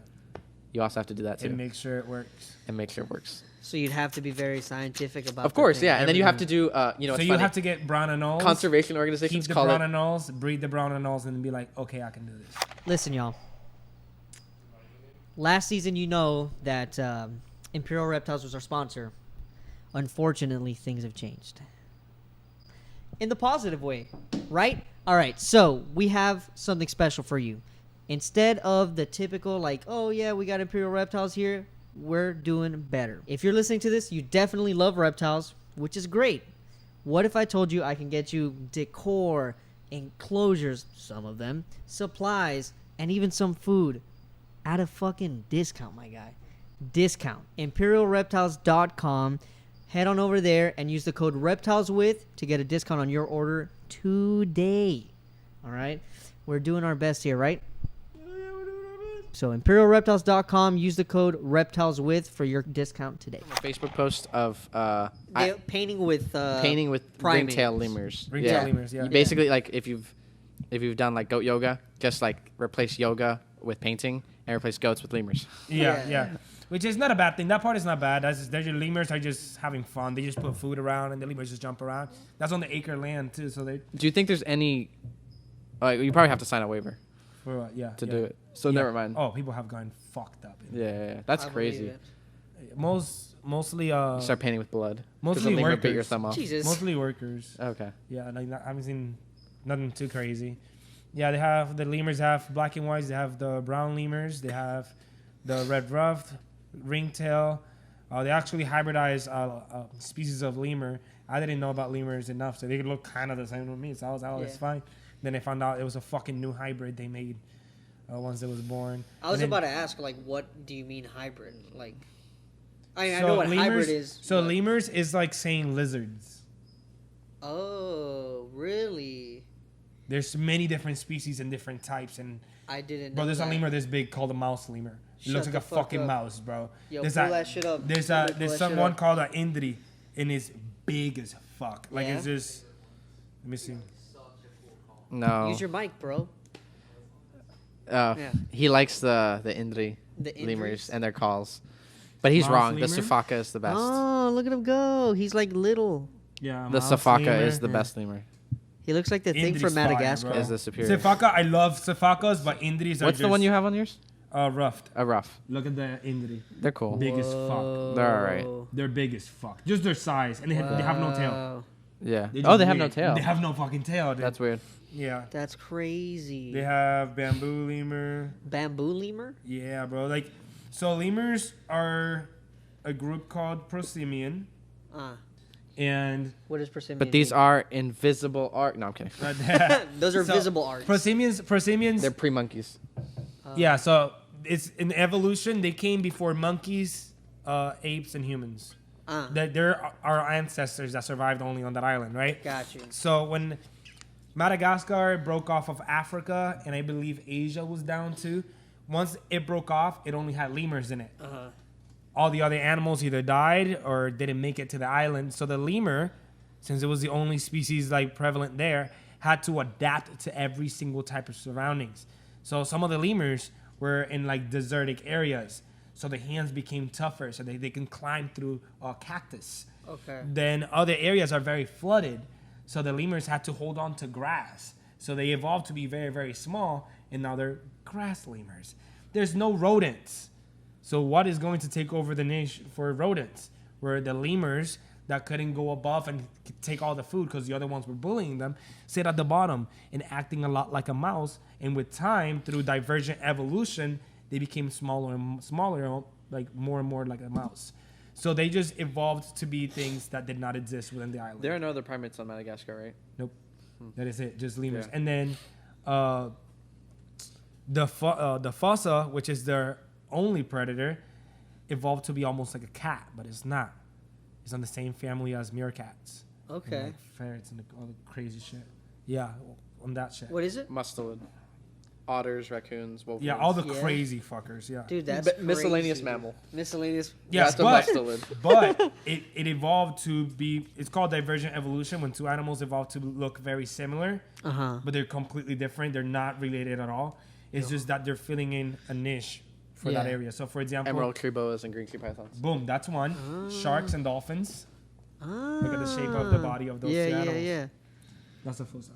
You also have to do that too, And make sure it works. and make sure it works. So you'd have to be very scientific about. Of course, the thing. yeah. And then you have to do, So it's you funny. have to get brown anoles, Conservation keep organizations the call brown it. anoles, breed the brown anoles, and be like, okay, I can do this. Listen, y'all. Last season, that Imperial Reptiles was our sponsor. Unfortunately, things have changed. In the positive way, right? All right, so we have something special for you. Instead of the typical, like, oh, yeah, we got Imperial Reptiles here, we're doing better. If you're listening to this, you definitely love reptiles, which is great. What if I told you I can get you decor, enclosures, some of them, supplies, and even some food at a fucking discount, my guy. Discount. ImperialReptiles.com. Head on over there and use the code REPTILESWITH to get a discount on your order today. All right? We're doing our best here, right? So imperialreptiles.com. Use the code REPTILESWITH for your discount today. A Facebook post of Painting with primates. ringtail lemurs. Ringtail lemurs, yeah. You basically, like, if you've done like goat yoga, just like replace yoga with painting and replace goats with lemurs. Yeah. Which is not a bad thing. That part is not bad. Your lemurs are just having fun. They just put food around and the lemurs just jump around. That's on the acre land too. So they. Do you think there's any? You probably have to sign a waiver to do it. So never mind. Oh, people have gone fucked up. Yeah. That's crazy. Mostly You start painting with blood. 'Cause mostly the lemur workers. bit your thumb off. Jesus. Mostly workers. Okay. Yeah, like I haven't seen nothing too crazy. Yeah, they have the lemurs have black and whites. They have the brown lemurs. They have the red ruffed, ringtail. They actually hybridize species of lemur. I didn't know about lemurs enough, so they could look kind of the same with me. So I was it's fine. Then I found out it was a fucking new hybrid they made once it was born. I was about to ask, like, what do you mean hybrid? Like, I know what hybrid is. So lemurs is like saying lizards. Oh, really? There's many different species and different types, and I didn't know. bro, there's that. a lemur this big called a mouse lemur. It looks Shut like a the fuck fucking up. mouse, bro. Yo, there's pull that shit up. There's Somebody pull there's that someone shit up. called an indri, and it's big as fuck. Like Yeah? it's just. Let me see. No. Use your mic, bro. He likes the Indri The lemurs Indris? and their calls, but he's Mouse wrong. lemur? The Safaka is the best. Oh, look at him go. He's like little. Yeah, The mouse Safaka lemur. is the best lemur. He looks like the thing Indri's from fire, Madagascar. bro. Is the superior. Safaka, I love Safakas, but Indris are What's the one you have on yours? Ruffed. A rough. Look at the Indri. They're cool. Big as fuck. They're all right. They're big as fuck. Just their size, and they have no tail. Wow. Yeah. They're Oh, just they have no weird. tail. They have no fucking tail, dude. That's weird. Yeah. That's crazy. They have bamboo lemur. Bamboo lemur? Yeah, bro. Like, so lemurs are a group called prosimian, and What is persimmon? But these are invisible art. No, I'm kidding. Those are So, visible arts. prosimians. They're pre-monkeys. Yeah, so it's in evolution. They came before monkeys, apes, and humans. That they're our ancestors that survived only on that island, right? Got you. So when Madagascar broke off of Africa, and I believe Asia was down too, once it broke off, it only had lemurs in it. All the other animals either died or didn't make it to the island. So the lemur, since it was the only species like prevalent there, had to adapt to every single type of surroundings. So some of the lemurs were in like desertic areas. So the hands became tougher so they can climb through cactus. Okay. Then other areas are very flooded. So the lemurs had to hold on to grass. So they evolved to be very, very small, and now they're grass lemurs. There's no rodents. So what is going to take over the niche for rodents? Where the lemurs that couldn't go above and take all the food because the other ones were bullying them, sit at the bottom and acting a lot like a mouse. And with time, through divergent evolution, they became smaller and smaller, like more and more like a mouse. So they just evolved to be things that did not exist within the island. There are no other primates on Madagascar, right? Nope. That is it. Just lemurs. Yeah. And then the fossa, which is their only predator, evolved to be almost like a cat, but it's not. It's on the same family as meerkats. Okay. And like ferrets and all the crazy shit. Yeah, on that shit. What is it? Mustelid. Otters, raccoons, wolverines. Yeah, all the Yeah. crazy fuckers. Yeah. Dude, that's miscellaneous crazy. mammal. Miscellaneous. Yes, That's a but, mustelid. but it evolved to be. It's called divergent evolution when two animals evolve to look very similar, but they're completely different. They're not related at all. It's just that they're filling in a niche for that Yeah. area. So, for example, Emerald tree boas and green sea pythons. boom, that's one. Sharks and dolphins. Look at the shape of the body of those Yeah, two yeah, animals. yeah. That's a fossa.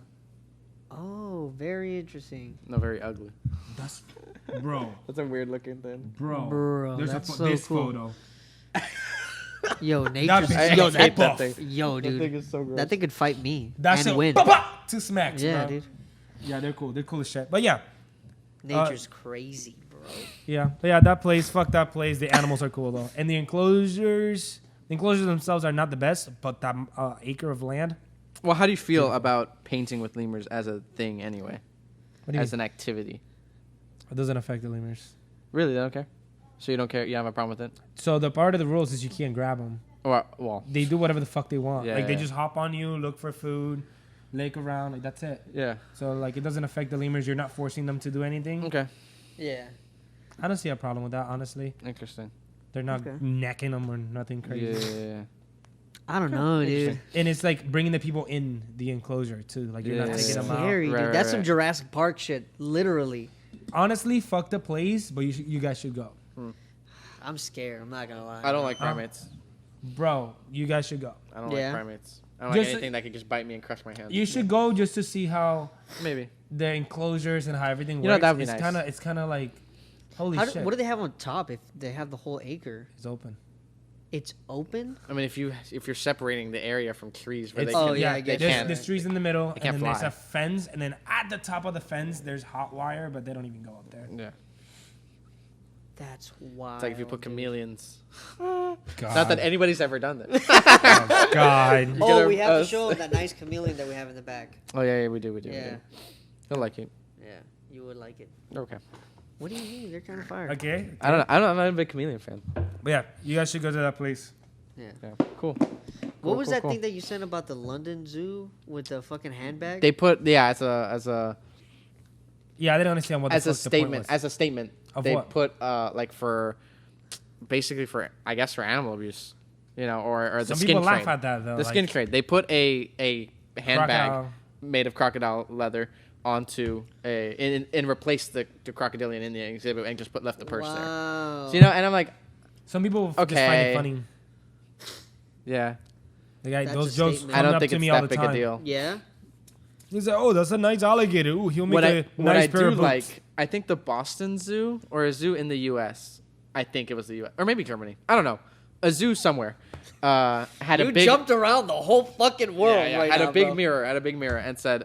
Oh, very interesting. No, very ugly. That's bro, That's a weird looking thing. bro. There's that's a so this cool. photo. Yo, nature's bitch- yo, I that hate that buff. thing. Yo, dude, That thing is so gross. that thing could fight me That's and a win. two smacks. Yeah, bro. dude. Yeah, they're cool. They're cool as shit. But yeah, Nature's crazy, bro. yeah, that place. Fuck that place. The animals are cool though, and the enclosures themselves are not the best, but that acre of land. Well, how do you feel about painting with lemurs as a thing anyway? What do you As mean? an activity? It doesn't affect the lemurs. Really? They don't care? So you don't care? You have a problem with it? So the part of the rules is you can't grab them. Or, well, They do whatever the fuck they want. Yeah, like they yeah. just hop on you, look for food, lake around. Like that's it. yeah. So like it doesn't affect the lemurs. You're not forcing them to do anything. Okay. Yeah. I don't see a problem with that, honestly. Interesting. They're not Okay. necking them or nothing crazy. Yeah. I don't know, dude. Interesting. And it's like bringing the people in the enclosure too. Like you're not Yeah. taking them out. Scary, Right, dude. right, That's some right. Jurassic Park shit. Literally. Honestly, fuck the place, but you guys should go, I'm scared. I'm not gonna lie. I don't like primates. bro. You guys should go. I don't Yeah. like primates. I don't like Just- anything that could just bite me and crush my hand. You should go just to see how Maybe. the enclosures and how everything You know, works. that would be it's nice. It's kind of like, holy How shit. what do they have on top if they have the whole acre? It's open. It's open? I mean, if you're separating the area from trees where It's, they Oh, can, yeah, I they get there's, can't. there's trees in the middle, and can't then there's fly. a fence, and then at the top of the fence there's hot wire, but they don't even go up there. Yeah. That's wild. It's like if you put dude. chameleons. God. Not that anybody's ever done that. Oh, God. Oh, Get we have to us. show him that nice chameleon that we have in the back. Oh yeah, we do. Yeah. He'll like it. Yeah, you would like it. Okay. What do you mean? They're kind of fire. Okay. I don't know. I'm not a big chameleon fan. But yeah, you guys should go to that place. Yeah. Yeah. Cool. What was cool, that cool. thing that you sent about the London Zoo with the fucking handbag? They put as a Yeah, I didn't understand what the as a fuck the point was. statement. Of They what? put like for basically for I guess for animal abuse, you know, or the Some skin people trade. laugh at that though. The skin trade. They put a handbag Crocodile. made of crocodile leather onto and replaced the crocodilian in the exhibit and just left the purse there. Wow. So, you know, and I'm like, Some people just find Okay. it funny. yeah, Like, That's those a jokes statement. come I don't up think to it's me all that the big time. a deal. Yeah. He's like, oh, that's a nice alligator. Ooh, he'll make What a I nice pair do of boots. like, I think the Boston Zoo or a zoo in the U.S. I think it was the U.S. or maybe Germany. I don't know. A zoo somewhere had You a big jumped around the whole fucking world right had now, a big bro. mirror, and said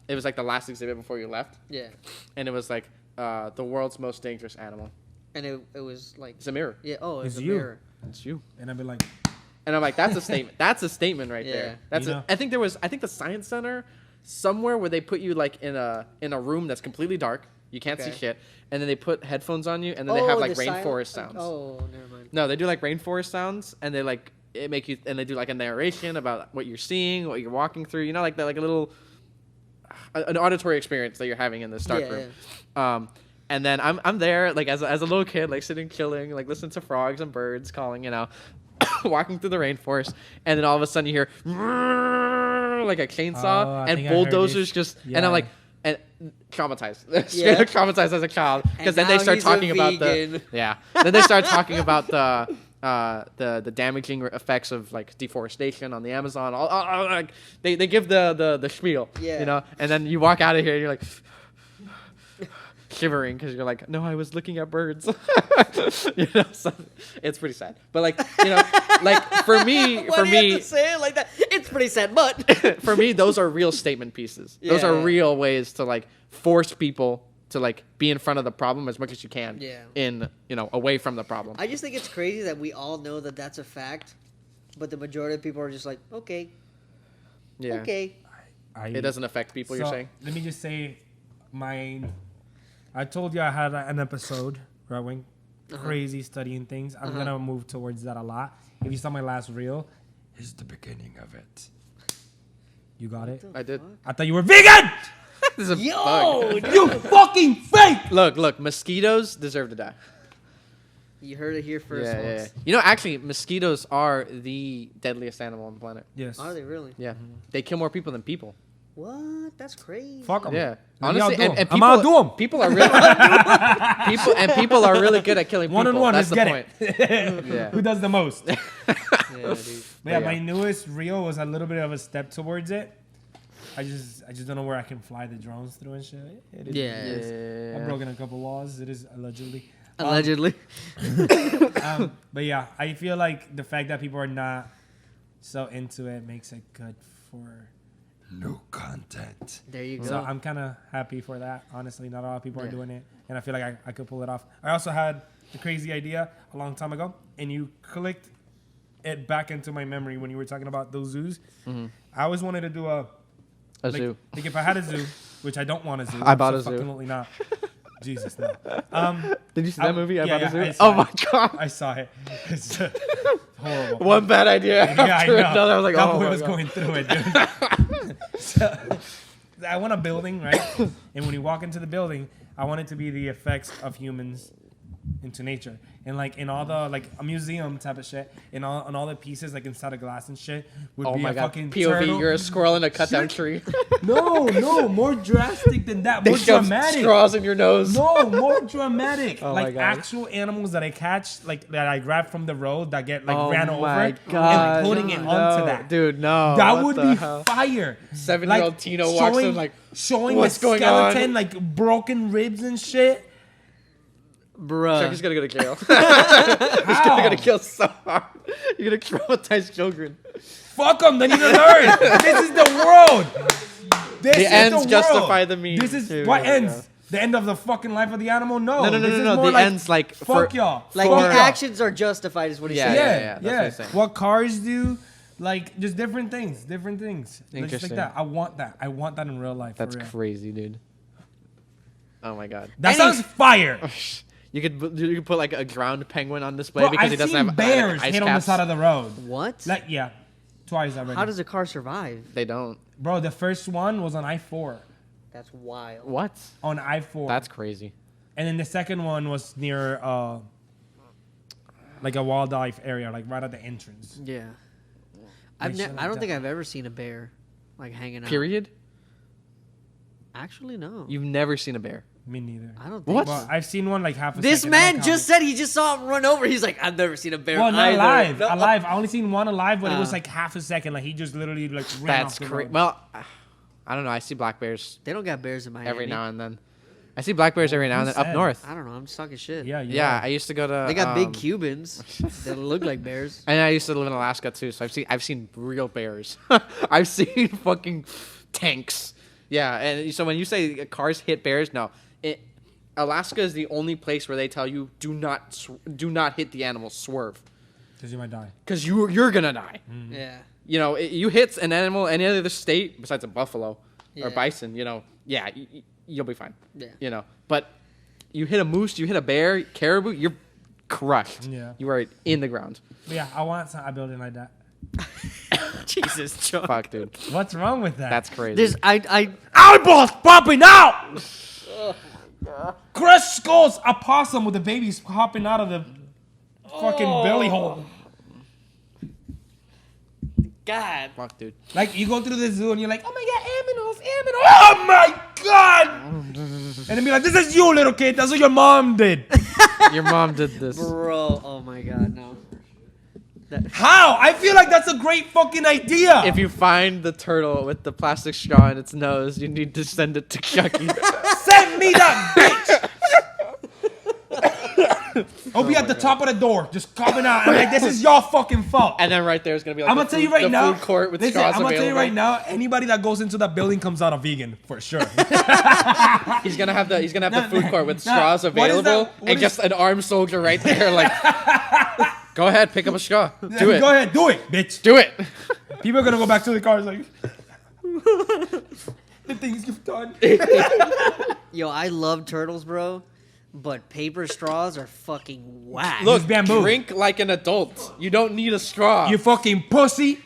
it was like the last exhibit before you left, Yeah. and it was like the world's most dangerous animal. And it was like, It's a mirror. yeah, oh, it's It's a you. mirror. It's you. And I'd be like, And I'm like, that's a statement. That's a statement right Yeah. there. That's You know? I think the Science Center somewhere where they put you like in a room that's completely dark. You can't see Okay. shit. And then they put headphones on you, and then they have like the rainforest silent- sounds. Oh, never mind. No, they do like rainforest sounds, and they like it make you, and they do like a narration about what you're seeing, what you're walking through. You know, like that, like a little an auditory experience that you're having in this dark Yeah, room. And then I'm there like as a little kid, like sitting chilling, like listening to frogs and birds calling, you know, walking through the rainforest, and then all of a sudden you hear like a chainsaw Oh, I and think I heard bulldozers this. just, Yeah. and I'm like. And traumatized, Yeah. traumatized as a child, because And then they now start he's a talking about vegan. the then they start talking about the damaging effects of like deforestation on the Amazon. Like they give the spiel, Yeah. you know, and then you walk out of here and you're like shivering because you're like, no, I was looking at birds. You know, so it's pretty sad. But like, you know, like for me, Why do you have to say it like that? It's pretty sad, but for me, those are real statement pieces. Those are Yeah. real ways to like force people to like be in front of the problem as much as you can. Yeah. In, you know, away from the problem. I just think it's crazy that we all know that that's a fact, but the majority of people are just like, okay, Yeah. okay. It doesn't affect people. You're So, saying. Let me just say, I told you I had an episode where I went crazy studying things. I'm gonna move towards that a lot. If you saw my last reel, it's the beginning of it. You got it? I did. I thought you were vegan. This is a Yo, bug. dude. You fucking fake. Look, mosquitoes deserve to die. You heard it here first, Yeah. folks. You know, actually, mosquitoes are the deadliest animal on the planet. Yes. Are they really? Yeah, they kill more people than people. What? That's crazy. Fuck 'em. Yeah, Let me honestly, outdo 'em. and I'm outdo 'em. people are really people are really good at killing people. One on one. That's Let's the get point. it. Yeah. Who does the most? Yeah, dude. But yeah, Yeah. my newest reel was a little bit of a step towards it. I just don't know where I can fly the drones through and shit. It is, Yeah. it is. I've broken a couple laws. It is allegedly. Allegedly. But yeah, I feel like the fact that people are not so into it makes it good for new content. There you go. So I'm kind of happy for that. Honestly, not a lot of people are Yeah. doing it, and I feel like I could pull it off. I also had the crazy idea a long time ago, and you clicked it back into my memory when you were talking about those zoos. I always wanted to do a zoo. Like if I had a zoo, which I don't want a zoo. I bought a zoo. Absolutely not. Jesus, no. Did you see I- that movie? yeah, About yeah, a zoo? I saw Oh my it. god! I saw it. It's horrible. One bad idea Yeah, I after know. another. I was like, that oh boy my was god. going through it, dude. So, I want a building, right? And when you walk into the building, I want it to be the effects of humans into nature. And like in all the like a museum type of shit, in all the pieces like inside of glass and shit would Oh be my a god. fucking POV, turtle. you're a squirrel in a cut down tree. No, more drastic than that. They More shove dramatic. straws in your nose. No, more dramatic. Oh my like God. actual animals that I catch, like that I grab from the road that get like Oh ran over, my God. and putting it No, onto that. dude, no. That What would the be hell? fire. 7-year-old Tino walks in like, showing "What's the going on?" skeleton, like broken ribs and shit. Bruh. Chucky's gonna get a kill. He's How? gonna kill so hard. You're gonna traumatize children. Fuck them. They need to learn. This is the world. This The is ends the world. justify the means. This is Here we what go. ends. The end of the fucking life of the animal? No. No. This is The more like, ends like fuck for- y'all. Like Fuck the y'all. actions are justified, is what he's Yeah, saying. that's what he's saying. What cars do, like just different things. Just like Interesting. that. I want that. I want that in real life. That's for real. crazy, dude. Oh my god. That sounds fire. You could put like a ground penguin on display Bro, because I've he doesn't seen have bears ice hit on the caps. side of the road. What? Like yeah, twice already. How does a car survive? They don't. Bro, the first one was on I-4. That's wild. What? On I-4. That's crazy. And then the second one was near like a wildlife area, like right at the entrance. Yeah. Like shit like I don't that. think I've ever seen a bear like hanging out. Period. Actually, no. You've never seen a bear. Me neither. I don't think What? so. Well, I've seen one like half a This second. I man don't just count said he just saw him run over. He's like, I've never seen a bear. it. Well, not either. alive. No. Alive. I only seen one alive, but it was Ah. like half a second. Like he just literally like ran That's off the crazy. road. Well, I don't know. I see black bears They don't got bears in Miami. every now and then. I see black bears every now and who then up said? north. I don't know. I'm just talking shit. Yeah, Yeah, I used to go to. They got big Cubans that look like bears. And I used to live in Alaska too, so I've seen real bears. I've seen fucking tanks. Yeah, and so when you say cars hit bears, no. Alaska is the only place where they tell you do not hit the animal, swerve, Because you might die. because you're gonna die. Yeah. You know, you hit an animal any other state besides a buffalo Yeah. or bison. You know, yeah, you'll be fine. Yeah. You know, but you hit a moose, you hit a bear, caribou, you're crushed. Yeah. You are in the ground. But yeah, I want a building like that. Jesus, John. Fuck, dude, What's wrong with that? that's crazy. There's eyeballs popping out. Crushed skulls. A possum with the babies popping out of the fucking belly hole. God. Fuck, dude. Like you go through the zoo and you're like, oh my god, aminals. Oh my god. And then be like, this is you, little kid. That's what your mom did. Your mom did this. Bro, oh my God, no. How? I feel like that's a great fucking idea. If you find the turtle with the plastic straw in its nose, you need to send it to Chucky. Send me that bitch. I'll be at the top of the door, just coming out. I'm like, this is your fucking fault. And then right there is gonna be like I'm gonna tell you right the now. food court with Listen, straws I'm gonna tell you available. right now. Anybody that goes into that building comes out a vegan for sure. He's gonna have the Nah, food court with nah, straws what is available that- what and is- just an armed soldier right there. Like, go ahead, pick up a straw. Do it. Go ahead, do it, bitch. Do it. People are gonna go back to the cars like the things you've done. Yo, I love turtles, bro. But paper straws are fucking whack. Look, Look, bamboo. drink like an adult. You don't need a straw. You fucking pussy.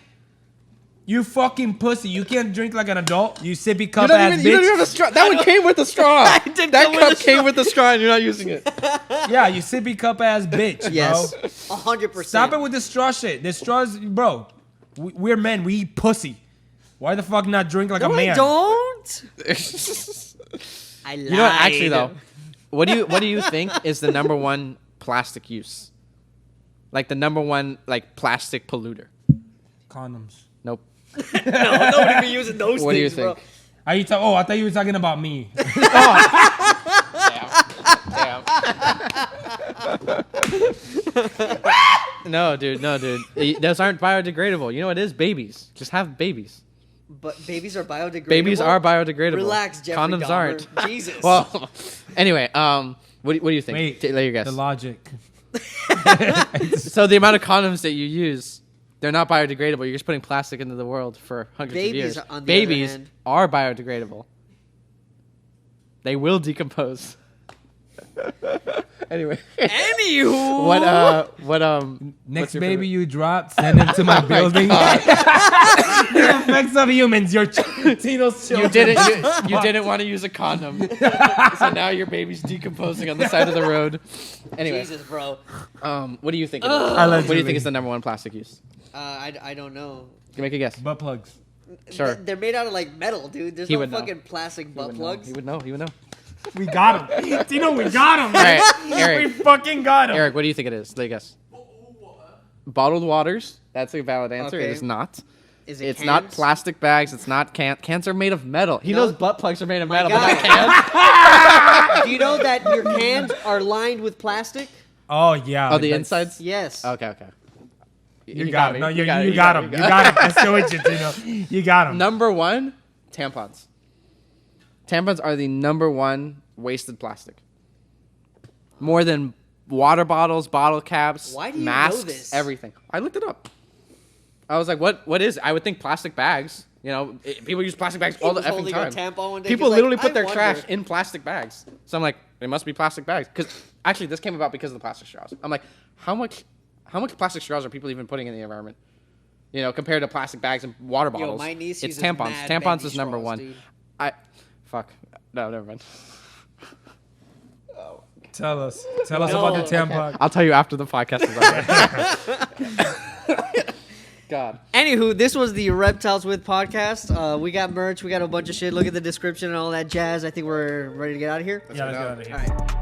You fucking pussy. You can't drink like an adult. You sippy cup don't ass even, you don't even bitch. have a straw. That one came with a straw. That did That come with cup a came straw. with a straw and you're not using it. Yeah, you sippy cup ass bitch, Yes, bro. 100%. Stop it with the straw shit. The straws, bro. We're men. We eat pussy. Why the fuck not drink like No, a man? I don't. I lied. You know what? Actually, though, what do you think is the number one plastic use? Like the number one like plastic polluter? Condoms. Nope. No, nobody be using those What do you things, bro. think? Are you oh, I thought you were talking about me. No, dude. Those aren't biodegradable. You know what it is? Babies. Just have babies. But babies are biodegradable. Babies are biodegradable. Relax, Jeffrey Condoms Dahmer. aren't. Jesus. Well, anyway, what do you think? Wait, Let your guess. the logic. So the amount of condoms that you use, they're not biodegradable. You're just putting plastic into the world for hundreds Babies, of years. on the Babies other hand- are biodegradable. They will decompose. Anyway, Anywho. what Next your baby favorite? you drop, send him to my building. The effects of humans. Your Tino's children. You didn't want to use a condom, so now your baby's decomposing on the side of the road. Anyway, Jesus, bro. what do you think? It is? Allegedly. What do you think is the number one plastic use? I don't know. Can you make a guess? Butt plugs. Sure. They're made out of like metal, dude. There's He no would know. fucking plastic butt plugs. He would know. He would know. We got him. Tino, we got him. All Man. right, We Eric. fucking got him. Eric, what do you think it is? Take a guess. Bottled waters. That's a valid answer. Okay. It is not. Is it It's not cans? plastic bags. It's not cans are made of metal. He No. knows butt plugs are made of My metal, but not God. cans. Do you know that your cans are lined with plastic? Oh yeah. Oh, the that's- insides? Yes. Okay. You He got him. me. No, you got it. got him. You got him. I still with you, Tino. You got him. Number one, tampons. Tampons are the number one wasted plastic. More than water bottles, bottle caps, Why do you know masks, this? everything. I looked it up. I was like, what is it? I would think plastic bags. You know, people use plastic bags all the was effing holding time. a tampon one day, People 'cause, like, literally put I their wonder- trash in plastic bags. So I'm like, it must be plastic bags. Because actually, this came about because of the plastic straws. I'm like, how much plastic straws are people even putting in the environment? You know, compared to plastic bags and water bottles. my niece it's uses tampons. mad Tampons bendy is number straws, one. dude. Fuck. No, never mind. Tell us about the tampon. I'll tell you after the podcast is over. God. Anywho, this was the Reptiles With podcast. We got merch. We got a bunch of shit. Look at the description and all that jazz. I think we're ready to get out of here. Yeah, let's get out of here. All right.